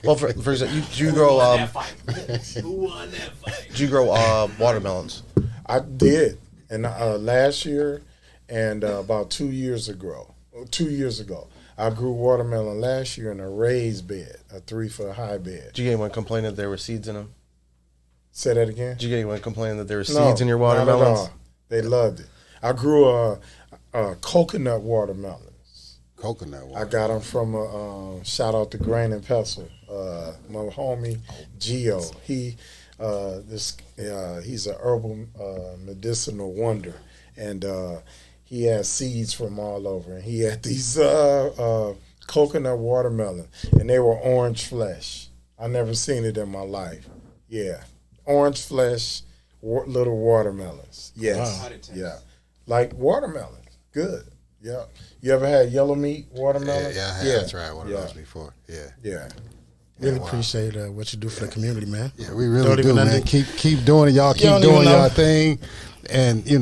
Well, for example, you grow Who won that fight? Do you grow watermelons? I did, and last year and about 2 years ago, I grew watermelon last year in a raised bed, a 3-foot high bed. Did you get anyone complaining that there were seeds in them? Say that again? Did you get anyone complaining that there were seeds in your watermelons? Not at all. They loved it. I grew coconut watermelons. Coconut watermelon. I got them from shout out to Grain and Pestle. My homie Gio. He's a herbal medicinal wonder, and he has seeds from all over. And he had these coconut watermelon, and they were orange flesh. I never seen it in my life. Yeah, orange flesh, little watermelons. Yes, Wow. yeah, like watermelon. Good. Yeah. You ever had yellow meat watermelon? Yeah, I have tried one of those before. Yeah. Yeah. Really appreciate what you do for the community, man. Yeah, we really do, man. Keep doing it, y'all. Keep doing your thing, and you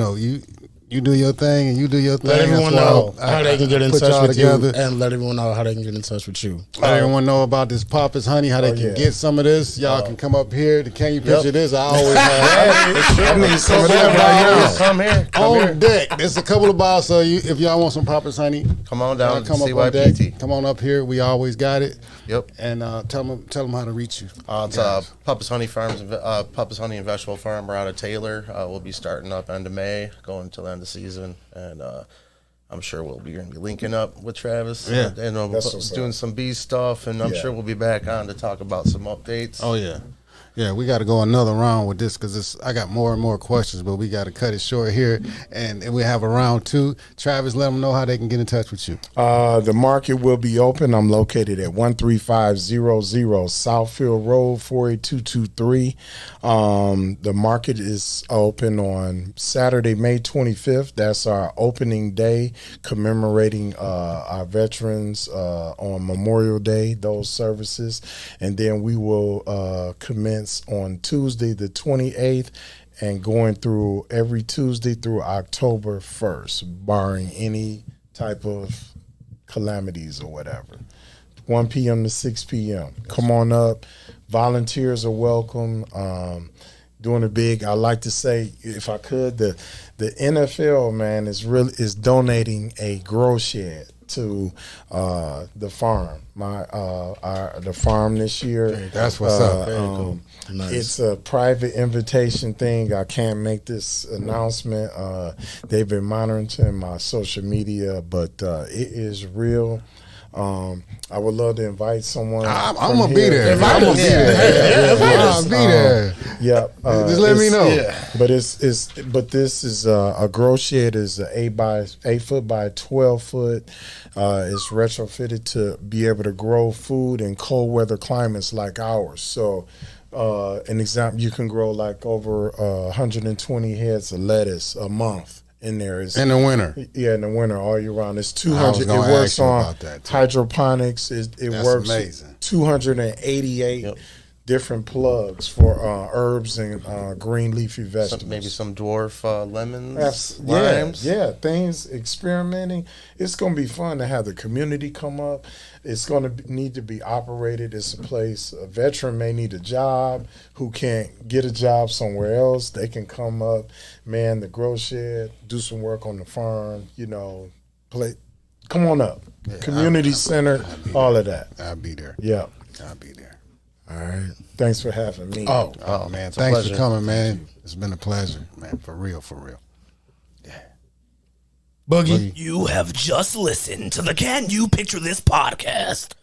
do your thing, and you do your thing. Let everyone know how they can get in touch with you, together. and let everyone know how they can get in touch with you. Let everyone know about this Papa's Honey, how they can get some of this. Y'all can come up here. Can you picture this? I always have. I need some of that right now. Come here. On deck. There's a couple of bottles, so if y'all want some Papa's Honey, come on down. Come up on deck. Come on up here. We always got it. Yep. And tell them how to reach you. It's Papa's Honey Farms, Papa's Honey and Vegetable Farm. We're out of Taylor. We'll be starting up end of May, going until end of season, and I'm sure we'll be going to be linking up with Travis. Yeah. And doing some bee stuff, and I'm sure we'll be back on to talk about some updates. Oh yeah. Yeah, we got to go another round with this because I got more and more questions, but we got to cut it short here, and we have a round 2. Travis, let them know how they can get in touch with you. The market will be open. I'm located at 13500 Southfield Road, 48223. The market is open on Saturday, May 25th. That's our opening day, commemorating our veterans on Memorial Day, those services. And then we will commence on Tuesday the 28th and going through every Tuesday through October 1st, barring any type of calamities or whatever. 1 p.m. to 6 p.m. Come on up. Volunteers are welcome. Doing a big, I like to say, if I could, the NFL, man, is donating a grow shed to the farm. The farm this year. That's what's up. Very cool. Nice. It's a private invitation thing. I can't make this announcement. They've been monitoring my social media, but it is real. I would love to invite someone. I'm gonna be there. I'm gonna be there. I'll be there. Yeah, just let me know. Yeah. But this is a grow shed is an 8 foot by 12 foot. It's retrofitted to be able to grow food in cold weather climates like ours. So, an example, you can grow like over 120 heads of lettuce a month. In there is in the winter. Yeah, in the winter all year round. It's 200. It works on hydroponics. It works amazing. 288 different plugs for herbs and green leafy vegetables. Maybe some dwarf lemons, limes. Yeah, things experimenting. It's going to be fun to have the community come up. It's going to need to be operated. It's a place a veteran may need a job who can't get a job somewhere else. They can come up, man, the grow shed, do some work on the farm, play. Come on up. Yeah, community center, all of that. I'll be there. Yeah. I'll be there. All right. Thanks for having me. Oh man. Thanks for coming, man. It's been a pleasure, man. For real. Yeah. Boogie. You have just listened to the Can You Picture This podcast?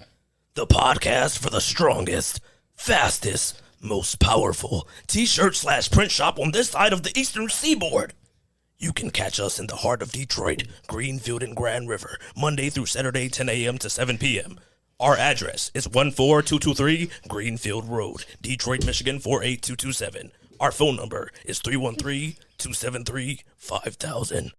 The podcast for the strongest, fastest, most powerful t-shirt/print shop on this side of the Eastern Seaboard. You can catch us in the heart of Detroit, Greenfield and Grand River, Monday through Saturday, 10 a.m. to 7 p.m. Our address is 14223 Greenfield Road, Detroit, Michigan 48227. Our phone number is 313-273-5000.